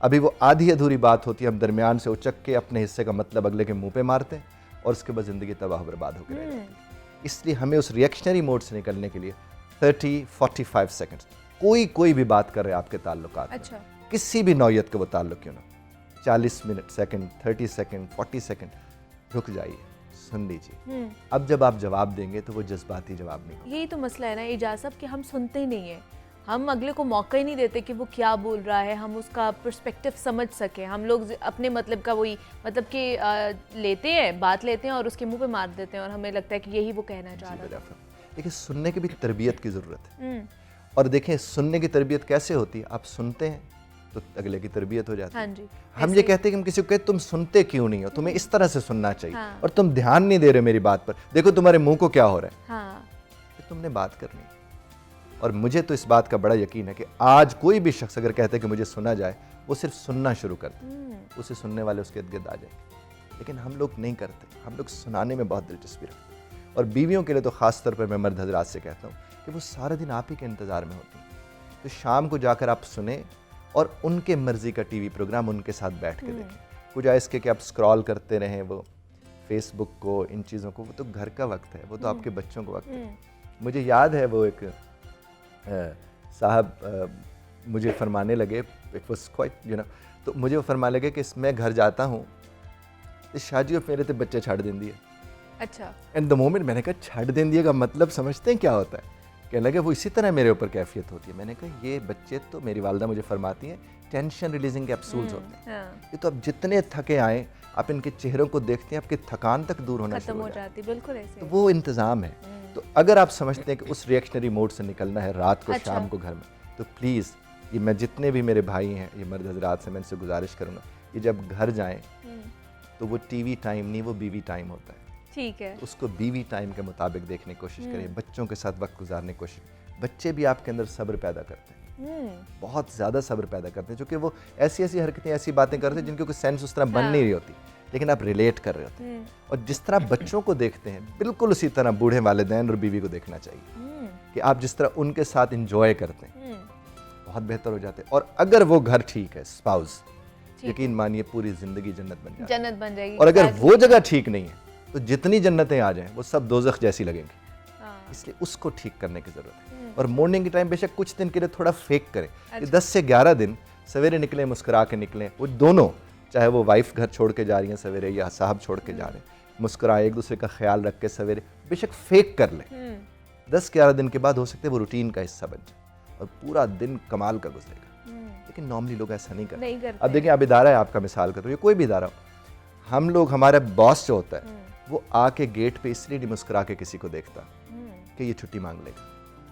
S7: अभी वो आधी अधूरी बात होती है, हम दरमियान से उचक के अपने हिस्से का मतलब अगले के मुंह पे मारते हैं और उसके बाद ज़िंदगी तबाह बर्बाद होकर रह जाती है। इसलिए हमें उस रिएक्शनरी मोड से निकलने के लिए 30-45 सेकंड कोई भी बात कर रहे हैं आपके ताल्लुकात में, किसी भी नौयत का वो ताल्लुक क्यों ना, 40 मिनट सेकंड 30 सेकंड 40 सेकंड रुक जाइए, सुन लीजिए। अब जब आप जवाब देंगे तो वो जज्बाती जवाब नहीं होगा।
S1: यही तो मसला है ना इजाज़ साहब कि हम सुनते ही नहीं है, हम अगले को मौका ही नहीं देते कि वो क्या बोल रहा है, हम उसका पर्सपेक्टिव समझ सकें। हम लोग अपने मतलब का वही मतलब कि लेते हैं, बात लेते हैं और उसके मुंह पे मार देते हैं और हमें लगता है कि यही वो कहना चाह रहा है।
S7: देखिए, सुनने की भी तरबियत की ज़रूरत है। और देखें, सुनने की तरबियत कैसे होती है, आप सुनते हैं तो अगले की तरबियत हो जाती है। हम ये कहते हैं कि हम किसी को कहते तुम सुनते क्यों नहीं हो, तुम्हें इस तरह से सुनना चाहिए, और तुम ध्यान नहीं दे रहे मेरी बात पर, देखो तुम्हारे मुंह को क्या हो रहा है। तो तुमने बात करनी। और मुझे तो इस बात का बड़ा यकीन है कि आज कोई भी शख्स अगर कहते हैं कि मुझे सुना जाए, वो सिर्फ सुनना शुरू कर दे, उसे सुनने वाले उसके इर्द गिर्द आ जाएंगे। लेकिन हम लोग नहीं करते, हम लोग सुनाने में बहुत दिलचस्पी रखते हैं। और बीवियों के लिए तो ख़ास तौर पर मैं मर्द हजरात से कहता हूँ कि वो सारा दिन आप ही के इंतज़ार में होती हैं। तो शाम को जाकर आप सुने और उनके मर्ज़ी का टीवी प्रोग्राम उनके साथ बैठ के देखें। कुछ इसके कि आप स्क्रॉल करते रहें, वो फेसबुक को, इन चीज़ों को, वो तो घर का वक्त है, वो तो आपके बच्चों का वक्त है। मुझे याद है वो एक साहब मुझे फरमाने लगे, इट वाज क्वाइट तो मुझे वो फरमाने लगे कि मैं घर जाता हूँ तो शाजी और मेरे तो बच्चे छड़ देंदी है।
S1: अच्छा।
S7: एंड द मोमेंट मैंने कहा छड़ देंदी का मतलब समझते हैं क्या होता है? कहने लगे वो इसी तरह मेरे ऊपर कैफियत होती है। मैंने कहा ये बच्चे तो, मेरी वालदा मुझे फरमाती हैं, टेंशन रिलीजिंग कैप्सूल्स होते हैं। ये तो अब जितने थके आए आप इनके चेहरों को देखते हैं, आपकी थकान तक दूर होना
S1: खत्म हो जाती है। बिल्कुल ऐसे।
S7: तो वो इंतज़ाम है। तो अगर आप समझते हैं कि उस रिएक्शनरी मोड से निकलना है रात को, शाम को घर में, तो प्लीज़ ये मैं जितने भी मेरे भाई हैं, ये मर्द हजरात से मैं इनसे गुजारिश करूँगा कि जब घर जाएँ तो वो टीवी टाइम नहीं, वो बीवी टाइम होता है।
S1: ठीक है।
S7: तो उसको बीवी टाइम के मुताबिक देखने की कोशिश करें, बच्चों के साथ वक्त गुजारने की कोशिश। बच्चे भी आपके अंदर सब्र पैदा करते हैं, बहुत ज़्यादा सब्र पैदा करते हैं, क्योंकि वो ऐसी ऐसी हरकतें, ऐसी बातें करते हैं जिनकी कोई सेंस उस तरह बन नहीं रही होती, लेकिन आप रिलेट कर रहे होते हैं। और जिस तरह बच्चों को देखते हैं, बिल्कुल उसी तरह बूढ़े वालिदैन और बीवी को देखना चाहिए कि आप जिस तरह उनके साथ इंजॉय करते हैं, बहुत बेहतर हो जाते हैं। और अगर वो घर ठीक है, स्पाउस, यकीन मानिए पूरी जिंदगी जन्नत बन जाएगी।
S1: जन्नत बन जाएगी।
S7: और अगर वो जगह ठीक नहीं है तो जितनी जन्नतें आ जाएं वो सब दोज़ख जैसी लगेंगी। इसलिए उसको ठीक करने की ज़रूरत है। और मॉर्निंग के टाइम बेशक कुछ दिन के लिए थोड़ा फेक करें। ये 10 से 11 दिन सवेरे निकलें, मुस्कुरा के निकलें। वो दोनों, चाहे वो वाइफ घर छोड़ के जा रही हैं सवेरे या साहब छोड़ के जा रहे हैं, मुस्कुराए, एक दूसरे का ख्याल रख के सवेरे बेशक फेक कर लें। 10-11 दिन के बाद हो सकता है वो रूटीन का हिस्सा बन जाए और पूरा दिन कमाल का गुजरेगा। लेकिन नॉर्मली लोग ऐसा नहीं करते। अब देखिए, अब इदारा है, आपका मिसाल कर रहा हूँ, ये कोई भी इदारा हो, हम लोग, हमारा बॉस जो होता है वो आके गेट पे इसलिए नहीं मुस्कुरा के किसी को देखता कि ये छुट्टी मांग लेगा,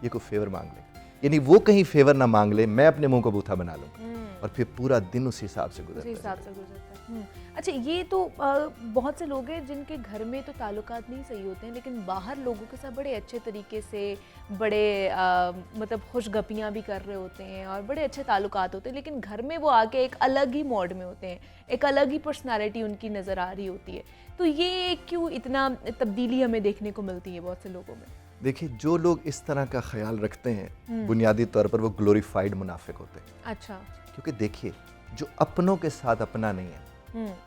S7: ये कोई फेवर मांग लेगा, यानी वो कहीं फेवर ना मांग ले, मैं अपने मुंह को बूथा बना लूँ और फिर पूरा दिन उस हिसाब से गुजरता है।
S1: अच्छा, ये तो बहुत से लोग हैं जिनके घर में तो ताल्लुकात नहीं सही होते हैं, लेकिन बाहर लोगों के साथ बड़े अच्छे तरीके से, बड़े मतलब खुशगपियाँ भी कर रहे होते हैं और बड़े अच्छे ताल्लुकात होते हैं, लेकिन घर में वो आके एक अलग ही मोड में होते हैं, एक अलग ही पर्सनालिटी उनकी नज़र आ रही होती है। तो ये क्यों इतना तब्दीली हमें देखने को मिलती है बहुत से लोगों में?
S7: देखिए, जो लोग इस तरह का ख्याल रखते हैं बुनियादी तौर पर वो ग्लोरीफाइड मुनाफिक होते हैं।
S1: अच्छा।
S7: क्योंकि देखिए, जो अपनों के साथ अपना नहीं है,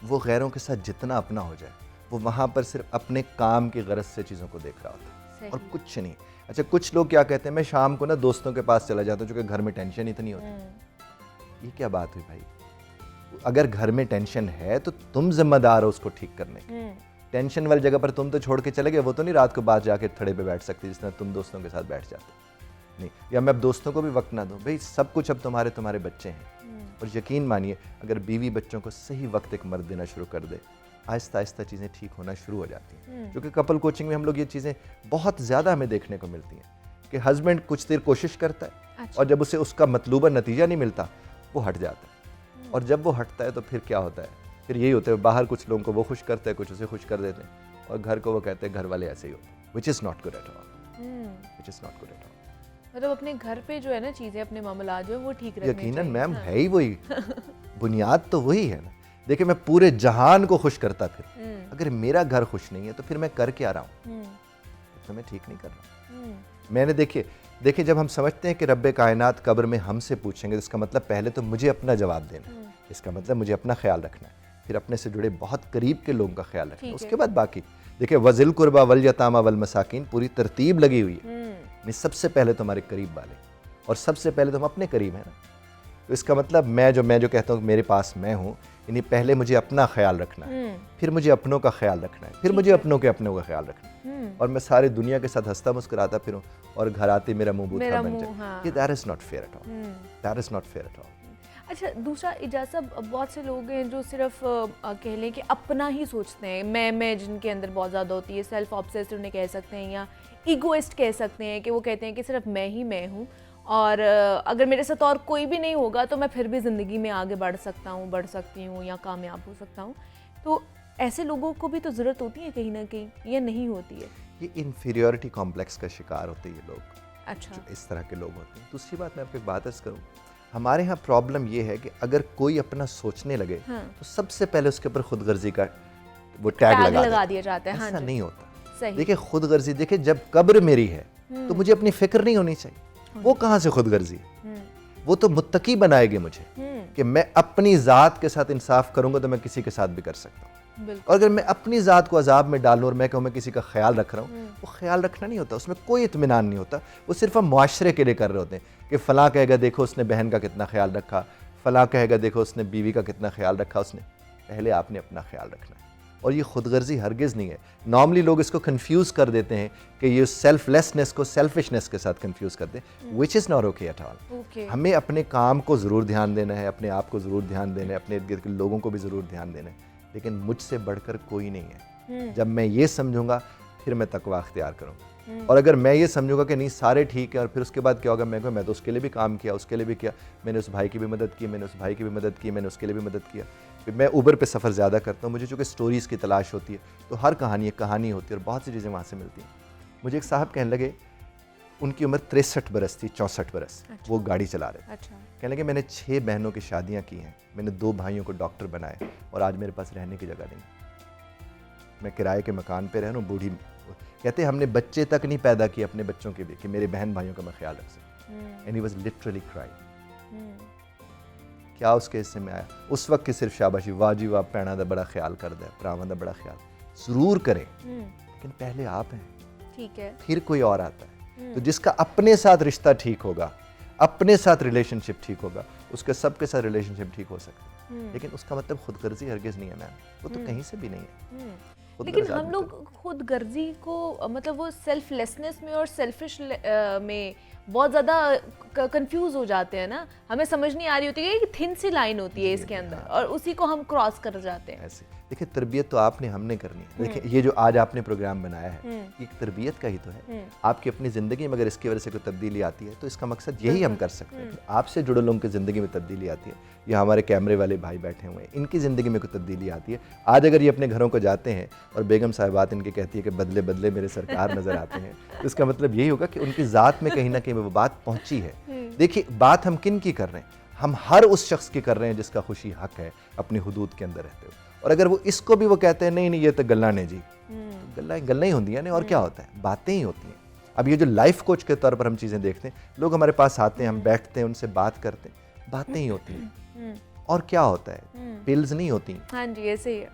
S7: वो गैरों के साथ जितना अपना हो जाए, वो वहाँ पर सिर्फ अपने काम की गरज से चीज़ों को देख रहा होता है और कुछ नहीं। अच्छा, कुछ लोग क्या कहते हैं, मैं शाम को ना दोस्तों के पास चला जाता हूँ क्योंकि घर में टेंशन इतनी होती। ये क्या बात हुई भाई? अगर घर में टेंशन है तो तुम जिम्मेदार हो उसको ठीक करने की। टेंशन वाली जगह पर तुम तो छोड़ के चले गए, वो तो नहीं रात को बाहर जाके थड़े पे बैठ सकती जिस तरह तुम दोस्तों के साथ बैठ जाते। नहीं, या मैं अब दोस्तों को भी वक्त ना दूं, भाई सब कुछ अब तुम्हारे बच्चे हैं। और यकीन मानिए, अगर बीवी बच्चों को सही वक्त एक मर्द देना शुरू कर दे, आहिस्ता आहिस्ता चीज़ें ठीक होना शुरू हो जाती हैं। क्योंकि कपल कोचिंग में हम लोग ये चीज़ें बहुत ज़्यादा हमें देखने को मिलती हैं कि हस्बैंड कुछ देर कोशिश करता है और जब उसे उसका मतलूबा नतीजा नहीं मिलता वो हट जाता है। और जब वो हटता है तो फिर क्या होता है, फिर यही होता है, बाहर कुछ लोगों को वो खुश करते हैं, कुछ उसे खुश कर देते हैं, और घर को वो कहते हैं घर वाले ऐसे ही होते हैं, which is not good at all, which is not good at all.
S1: मतलब अपने घर पे जो है ना चीज़ें, अपने मामलात जो है वो ठीक रखने चाहिए।
S7: यकीनन मैम, है ही वही बुनियाद तो वही है ना। देखिए, मैं पूरे जहान को खुश करता, फिर अगर मेरा घर खुश नहीं है तो फिर मैं कर क्या रहा हूँ? तो मैं ठीक नहीं कर रहा। मैंने देखिए जब हम समझते हैं कि रब्बे कायनात कब्र में हमसे पूछेंगे, तो इसका मतलब पहले तो मुझे अपना जवाब देना है, इसका मतलब मुझे अपना ख्याल रखना है, फिर अपने से जुड़े बहुत करीब के लोगों का ख्याल रखना है, उसके बाद बाकी। देखिए, वज़िल कुर्बा वल यतामा वल मसाकिन, पूरी तरतीब लगी हुई है। सबसे पहले तो हमारे करीब वाले, और सबसे पहले तो हम अपने करीब हैं ना। तो इसका मतलब मैं जो कहता हूँ मेरे पास मैं हूँ, यानी पहले मुझे अपना ख्याल रखना है, फिर मुझे अपनों का ख्याल रखना है, फिर मुझे अपनों का ख्याल रखना है, और मैं सारी दुनिया के साथ हंसता मुस्कुराता फिरूँ और घर आते मेरा मुंह बूथा बन जाए। ये that is not fair at all, that is not fair at all.
S1: अच्छा, दूसरा इजाज़त साहब, बहुत से लोग हैं जो सिर्फ कह लें कि अपना ही सोचते हैं, मैं जिनके अंदर बहुत ज़्यादा होती है, सेल्फ ऑब्सेस्ड उन्हें कह सकते हैं, या ईगोइस्ट कह सकते हैं, कि वो कहते हैं कि सिर्फ मैं ही मैं हूँ, और अगर मेरे साथ और कोई भी नहीं होगा तो मैं फिर भी ज़िंदगी में आगे बढ़ सकती हूँ या कामयाब हो सकता हूँ। तो ऐसे लोगों को भी तो ज़रूरत होती है कहीं ना कहीं, या नहीं होती है?
S7: ये इन्फीरियरिटी कॉम्प्लेक्स का शिकार होते हैं ये लोग।
S1: अच्छा,
S7: जो इस तरह के लोग होते हैं। दूसरी बात मैं आपको एक बात अर्ज़ करूँ, हमारे यहाँ प्रॉब्लम ये है कि अगर कोई अपना सोचने लगे तो सबसे पहले उसके ऊपर खुदगर्जी का वो टैग लगा दिया जाता है। ऐसा नहीं होता। देखिए, खुदगर्जी, देखिए जब कब्र मेरी है तो मुझे अपनी फिक्र नहीं होनी चाहिए। वो कहाँ से खुदगर्जी है? वो तो मुत्तकी बनाएगी मुझे कि मैं अपनी ज़ात के साथ इंसाफ करूंगा तो मैं किसी के साथ भी कर सकता हूँ।
S1: बिल्कुल।
S7: और अगर मैं अपनी ज़ात को अजाब में डालूँ और मैं कहूँ मैं किसी का ख्याल रख रहा हूँ, वो ख्याल रखना नहीं होता, उसमें कोई इत्मीनान नहीं होता। वो सिर्फ हम मुआशरे के लिए कर रहे होते हैं कि फ़लाँ कहेगा देखो उसने बहन का कितना ख्याल रखा, फ़लाँ कहेगा देखो उसने बीवी का कितना ख्याल रखा। उसने पहले आपने अपना ख्याल रखना है, और ये खुदगर्जी हरगिज़ नहीं है। नॉर्मली लोग इसको कंफ्यूज कर देते हैं कि ये सेल्फलेसनेस को सेल्फिशनेस के साथ कंफ्यूज करते हैं, which is not okay at all. हमें अपने काम को ज़रूर ध्यान देना है, अपने आप को ज़रूर ध्यान देना है, अपने इर्द गिर्द के लोगों को भी ज़रूर ध्यान देना है, लेकिन मुझसे बढ़कर कोई नहीं है। जब मैं ये समझूंगा फिर मैं तकवा अख्तियार करूँगा। और अगर मैं ये समझूंगा कि नहीं सारे ठीक है, और फिर उसके बाद क्या होगा, मैं तो उसके लिए भी काम किया, उसके लिए भी किया, मैंने उस भाई की भी मदद की, मैंने उस भाई की भी मदद की, मैंने उसके लिए भी मदद किया। फिर मैं उबर पे सफ़र ज़्यादा करता हूँ, मुझे चूँकि स्टोरीज़ की तलाश होती है, तो हर कहानी एक कहानी होती है और बहुत सी चीज़ें वहाँ से मिलती हैं। मुझे एक साहब कहने लगे, उनकी उम्र 63 बरस थी, 64 बरस। वो गाड़ी चला रहे थे। कहने लगे मैंने 6 बहनों की शादियाँ की हैं, मैंने 2 भाइयों को डॉक्टर बनाए, और आज मेरे पास रहने की जगह नहीं। मैं किराए के मकान पे रह रहा हूँ। बूढ़ी कहते हमने बच्चे तक नहीं पैदा किए अपने बच्चों के लिए कि मेरे बहन भाइयों का मैं ख्याल रख सकूँ। And he was literally crying. क्या उसके हिस्से में आया? उस वक्त की सिर्फ शाबाशी, वाह जी वाह, भैणा दा बड़ा ख्याल कर दे, भरावां दा बड़ा ख्याल ज़रूर करें, लेकिन पहले आप हैं, ठीक है, फिर कोई और आता है। तो जिसका अपने साथ रिश्ता ठीक होगा, अपने साथ रिलेशनशिप ठीक होगा, उसके सबके साथ रिलेशनशिप ठीक हो सकता है। लेकिन उसका मतलब खुदगर्जी हरगिज़ नहीं है मैम, वो तो कहीं से भी नहीं है।
S1: लेकिन हम लोग खुद गर्जी को मतलब वो सेल्फलेसनेस में और सेल्फिश में बहुत ज़्यादा कंफ्यूज हो जाते हैं ना। हमें समझ नहीं आ रही होती है कि थिन सी लाइन होती है इसके अंदर, और उसी को हम क्रॉस कर जाते हैं।
S7: ऐसे देखिए, तरबियत तो आपने हमने करनी है। देखिए ये जो आज आपने प्रोग्राम बनाया है, ये एक तरबियत का ही तो है। आपकी अपनी ज़िंदगी में अगर इसकी वजह से कोई तब्दीली आती है तो इसका मकसद यही हम कर सकते हैं। आपसे जुड़े लोगों की ज़िंदगी में तब्दीली आती है, या हमारे कैमरे वाले भाई बैठे हुए हैं, इनकी ज़िंदगी में कोई तब्दीली आती है। आज अगर ये अपने घरों को जाते हैं और बेगम साहिबात इनके कहती है कि बदले बदले मेरे सरकार नज़र आते हैं, तो इसका मतलब यही होगा कि उनकी ज़ात में कहीं ना कहीं वो बात पहुँची है। देखिए बात हम किन की कर रहे हैं? हम हर उस शख्स की कर रहे हैं जिसका खुशी हक है अपनी हुदूद के अंदर रहते हुए। और अगर वो इसको भी वो कहते हैं नहीं नहीं ये तो गल्ला ने जी, गल्ला ही होती है ना, और क्या होता है, बातें ही होती हैं। अब ये जो लाइफ कोच के तौर पर हम चीज़ें देखते हैं, लोग हमारे पास आते हैं, हम बैठते हैं, उनसे बात करते हैं, बातें ही होती हैं। और क्या होता है, पिल्स नहीं होती।
S1: हाँ जी, ऐसे ही है।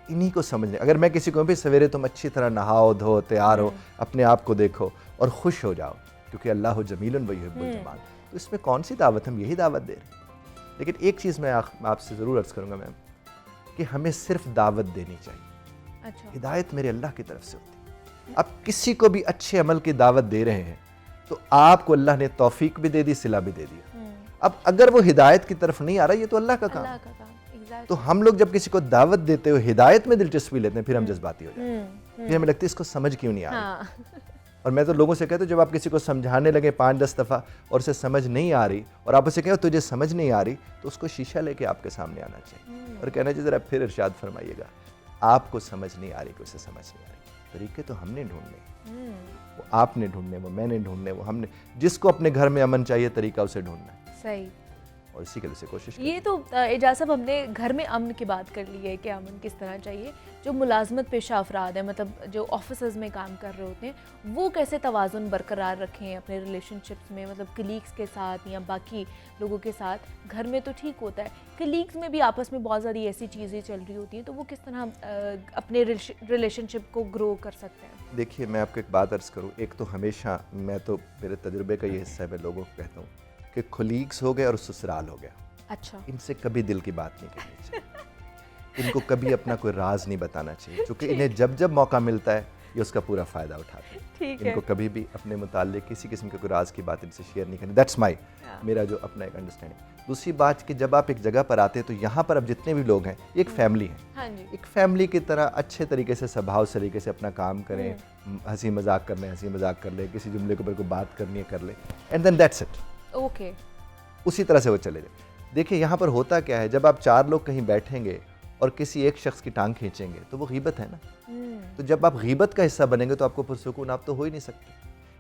S7: इन्हीं को समझने, अगर मैं किसी को भी सवेरे तुम अच्छी तरह नहाओ धो तैयार हो, अपने आप को देखो और खुश हो जाओ, क्योंकि अल्लाह जमीलन व युहिब्बुल जमाल, तो इसमें कौन सी दावत, हम यही दावत दे रहे हैं। लेकिन एक चीज़ मैं आपसे ज़रूर अर्ज़ करूँगा मैम, कि हमें सिर्फ दावत देनी चाहिए। अच्छा। हिदायत मेरे अल्लाह की तरफ से होती है। अब किसी को भी अच्छे अमल की दावत दे रहे हैं तो आपको अल्लाह ने तौफीक भी दे दी, सिला भी दे दिया। अब अगर वो हिदायत की तरफ नहीं आ रहा, ये तो अल्लाह का काम। तो हम लोग जब किसी को दावत देते हो, हिदायत में दिलचस्पी लेते हैं, फिर हम जज्बाती हो जाते हैं। फिर हमें लगता है इसको समझ क्यों नहीं आ रही। और मैं तो लोगों से कहता हूँ, जब आप किसी को समझाने लगे 5-10 दफ़ा और उसे समझ नहीं आ रही, और आप उसे कहो तुझे समझ नहीं आ रही, तो उसको शीशा लेके आपके सामने आना चाहिए और कहना चाहिए ज़रा फिर इरशाद फरमाइएगा, आपको समझ नहीं आ रही कि उसे समझ नहीं आ रही। तरीके तो हमने ढूंढने, वो आपने ढूंढने, वो मैंने ढूंढने, वो हमने, जिसको अपने घर में अमन चाहिए तरीका उसे ढूंढना है।
S1: सही।
S7: और इसी के लिए से कोशिश
S1: ये तो एजाज साहब हमने घर में अमन की बात कर ली है कि अमन किस तरह चाहिए। जो मुलाजमत पेशा अफराद हैं, मतलब जो ऑफिस में काम कर रहे होते हैं, वो कैसे तवाज़ुन बरकरार रखें अपने रिलेशनशिप्स में, मतलब कलीग्स के साथ या बाकी लोगों के साथ। घर में तो ठीक होता है, कलीग्स में भी आपस में बहुत सारी ऐसी चीज़ें चल रही होती हैं, तो वो किस तरह अपने रिलेशनशिप को ग्रो कर सकते हैं?
S7: देखिए मैं आपको एक बात अर्ज़ करूँ, एक तो हमेशा, मैं तो मेरे तजुर्बे का ये हिस्सा है, मैं लोगों को कहता हूँ कि खुलीग्स हो गए और ससुराल हो गया। अच्छा। इनसे कभी दिल की बात नहीं करनी चाहिए, इनको कभी अपना कोई राज नहीं बताना चाहिए, क्योंकि इन्हें जब जब मौका मिलता है ये उसका पूरा फ़ायदा उठाते हैं। इनको कभी भी अपने मुताल्लिक किसी किस्म के कोई राज की बात इनसे शेयर नहीं करनी। दैट्स माई, मेरा जो अपना एक अंडरस्टैंडिंग। दूसरी बात कि जब आप एक जगह पर आते हैं तो यहाँ पर अब जितने भी लोग हैं ये एक फैमिली है। हाँ जी। एक फैमिली की तरह अच्छे तरीके से स्वभाव तरीके से अपना काम करें, हंसी मजाक करने हंसी मजाक कर ले, किसी जुमले के ऊपर कोई बात करनी है कर ले, and then that's it. Okay. उसी तरह से वो चले जाए। देखिए यहाँ पर होता क्या है, जब आप 4 लोग कहीं बैठेंगे और किसी एक शख्स की टांग खींचेंगे तो वो गीबत है ना। तो जब आप गीबत का हिस्सा बनेंगे तो आपको पुरसुकून आप तो हो ही नहीं सकते।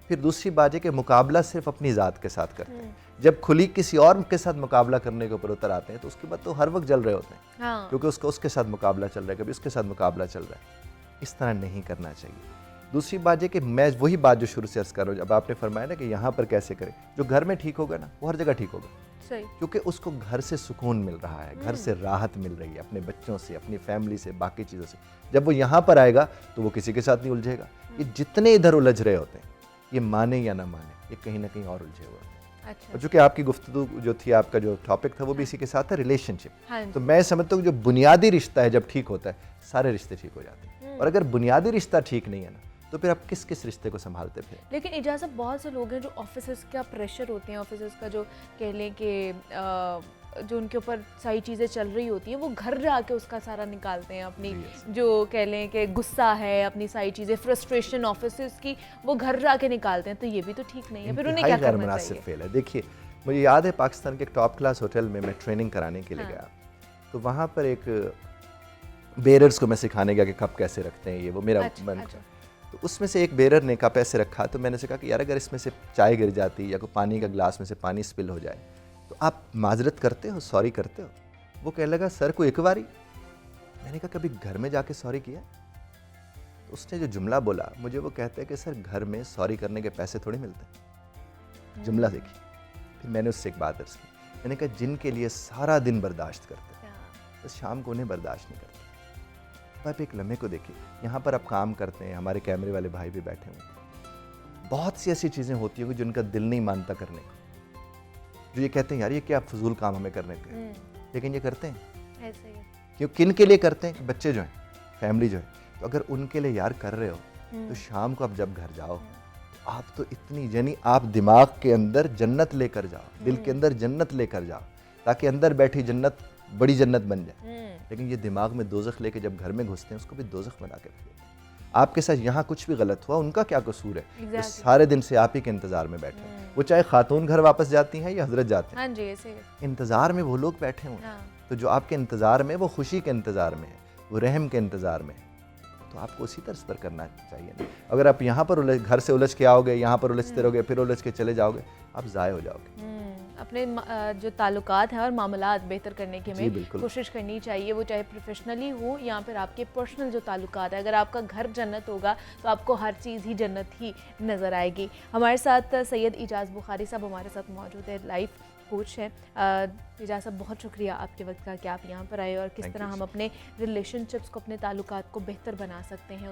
S7: फिर दूसरी बात है कि मुकाबला सिर्फ अपनी ज़ात के साथ करते हैं। जब खुली किसी और के साथ मुकाबला करने के ऊपर उतर आते हैं तो उसके बाद तो हर वक्त जल रहे होते हैं। हाँ। क्योंकि उसके साथ मुकाबला चल रहा है, कभी उसके साथ मुकाबला चल रहा है। इस तरह नहीं करना चाहिए। दूसरी बात है कि मैं वही बात जो शुरू से अर्ज़ कर रहा हूँ, अब आपने फरमाया ना कि यहाँ पर कैसे करें, जो घर में ठीक होगा ना वो हर जगह ठीक होगा।
S1: सही।
S7: क्योंकि उसको घर से सुकून मिल रहा है, घर से राहत मिल रही है, अपने बच्चों से, अपनी फैमिली से, बाकी चीज़ों से। जब वो यहाँ पर आएगा तो वो किसी के साथ नहीं उलझेगा। ये जितने इधर उलझ रहे होते हैं, ये माने या ना माने, ये कहीं ना कहीं और उलझे हुए होते हैं।
S1: अच्छा।
S7: और चूँकि आपकी गुफ्तगू जो थी, आपका जो टॉपिक था वो भी इसी के साथ है, रिलेशनशिप।
S1: हाँ जी।
S7: तो मैं समझता हूँ कि जो बुनियादी रिश्ता है जब ठीक होता है, सारे रिश्ते ठीक हो जाते हैं। और अगर बुनियादी रिश्ता ठीक नहीं है ना, तो फिर आप किस किस रिश्ते को संभालते फिर।
S1: लेकिन इजाज़त बहुत से लोग हैं जो ऑफिस का प्रेशर होते हैं, ऑफिस का जो कह लें कि जो उनके ऊपर सारी चीज़ें चल रही होती हैं, वो घर जाके उसका सारा निकालते हैं, अपनी जो कह लें कि गुस्सा है, अपनी सारी चीज़ें, फ्रस्ट्रेशन ऑफिस की, वो घर जाके निकालते हैं। तो ये भी तो ठीक नहीं है, फिर उन्हें क्या करना चाहिए?
S7: फेल है। देखिए, मुझे याद है पाकिस्तान के एक टॉप क्लास होटल में मैं ट्रेनिंग कराने के लिए
S1: हाँ।
S7: गया, तो वहाँ पर एक बेरर्स को मैं सिखाने गया कि कप कैसे रखते हैं, ये वो मेरा
S1: अच्छा,
S7: मन
S1: अच्छा।
S7: तो उसमें से एक बेरर ने कप ऐसे रखा, तो मैंने से कहा कि यार अगर इसमें से चाय गिर जाती या कोई पानी का गिलास में से पानी स्पिल हो जाए तो आप माजरत करते हो, सॉरी करते हो? वो कहने लगा सर को एक बारी। मैंने कहा कभी घर में जाके सॉरी किया? तो उसने जो जुमला बोला, मुझे वो कहते हैं कि सर घर में सॉरी करने के पैसे थोड़ी मिलते हैं। जुमला देखिए। फिर मैंने उससे एक बात अर्ज की, मैंने कहा जिनके लिए सारा दिन बर्दाश्त करते हैं, बस शाम को उन्हें बर्दाश्त नहीं करते। आप एक लम्हे को देखिए, यहाँ पर आप काम करते हैं, हमारे कैमरे वाले भाई भी बैठे हुए, बहुत सी ऐसी चीज़ें होती हैं जिनका दिल नहीं मानता करने को, जो ये कहते हैं यार ये क्या फजूल काम हमें करने के, लेकिन ये करते हैं।
S1: ऐसे ही।
S7: क्यों, किन के लिए करते हैं? बच्चे जो हैं, फैमिली जो है। तो अगर उनके लिए यार कर रहे हो, तो शाम को आप जब घर जाओ, तो आप तो इतनी, यानी आप दिमाग के अंदर जन्नत लेकर जाओ, दिल के अंदर जन्नत लेकर जाओ, ताकि अंदर बैठी जन्नत बड़ी जन्नत बन जाए। लेकिन ये दिमाग में दोज़ख लेके जब घर में घुसते हैं, उसको भी दोज़ख बना के रख देते हैं। आपके साथ यहाँ कुछ भी गलत हुआ, उनका क्या कसूर है? वो सारे दिन से आप ही के इंतजार में बैठे हैं। वो चाहे खातून घर वापस जाती हैं या हजरत जाते हैं,
S1: हाँ जी, ऐसे ही।
S7: इंतजार में वो लोग बैठे हुए हैं। तो जो आपके इंतजार में, वो खुशी के इंतजार में है, वो रहम के इंतजार में है, तो आपको उसी तर्ज पर करना चाहिए ना। अगर आप यहाँ पर घर से उलझ के आओगे, यहाँ पर उलझते रहोगे, फिर उलझ के चले जाओगे, आप ज़ाय हो जाओगे।
S1: अपने जो ताल्लुकात हैं और मामलात बेहतर करने की
S7: जी,
S1: हमें
S7: बिल्कुल।
S1: कोशिश करनी चाहिए, वो चाहे प्रोफेशनली हो या फिर आपके पर्सनल जो ताल्लुकात है। अगर आपका घर जन्नत होगा तो आपको हर चीज़ ही जन्नत ही नज़र आएगी। हमारे साथ सैयद इजाज़ बुखारी साहब हमारे साथ मौजूद है, लाइफ कोच हैं। इजाज़ साहब, बहुत शुक्रिया आपके वक्त का कि आप यहाँ पर आए और किस तरह हम अपने रिलेशनशिप्स को, अपने ताल्लुकात को बेहतर बना सकते हैं, उस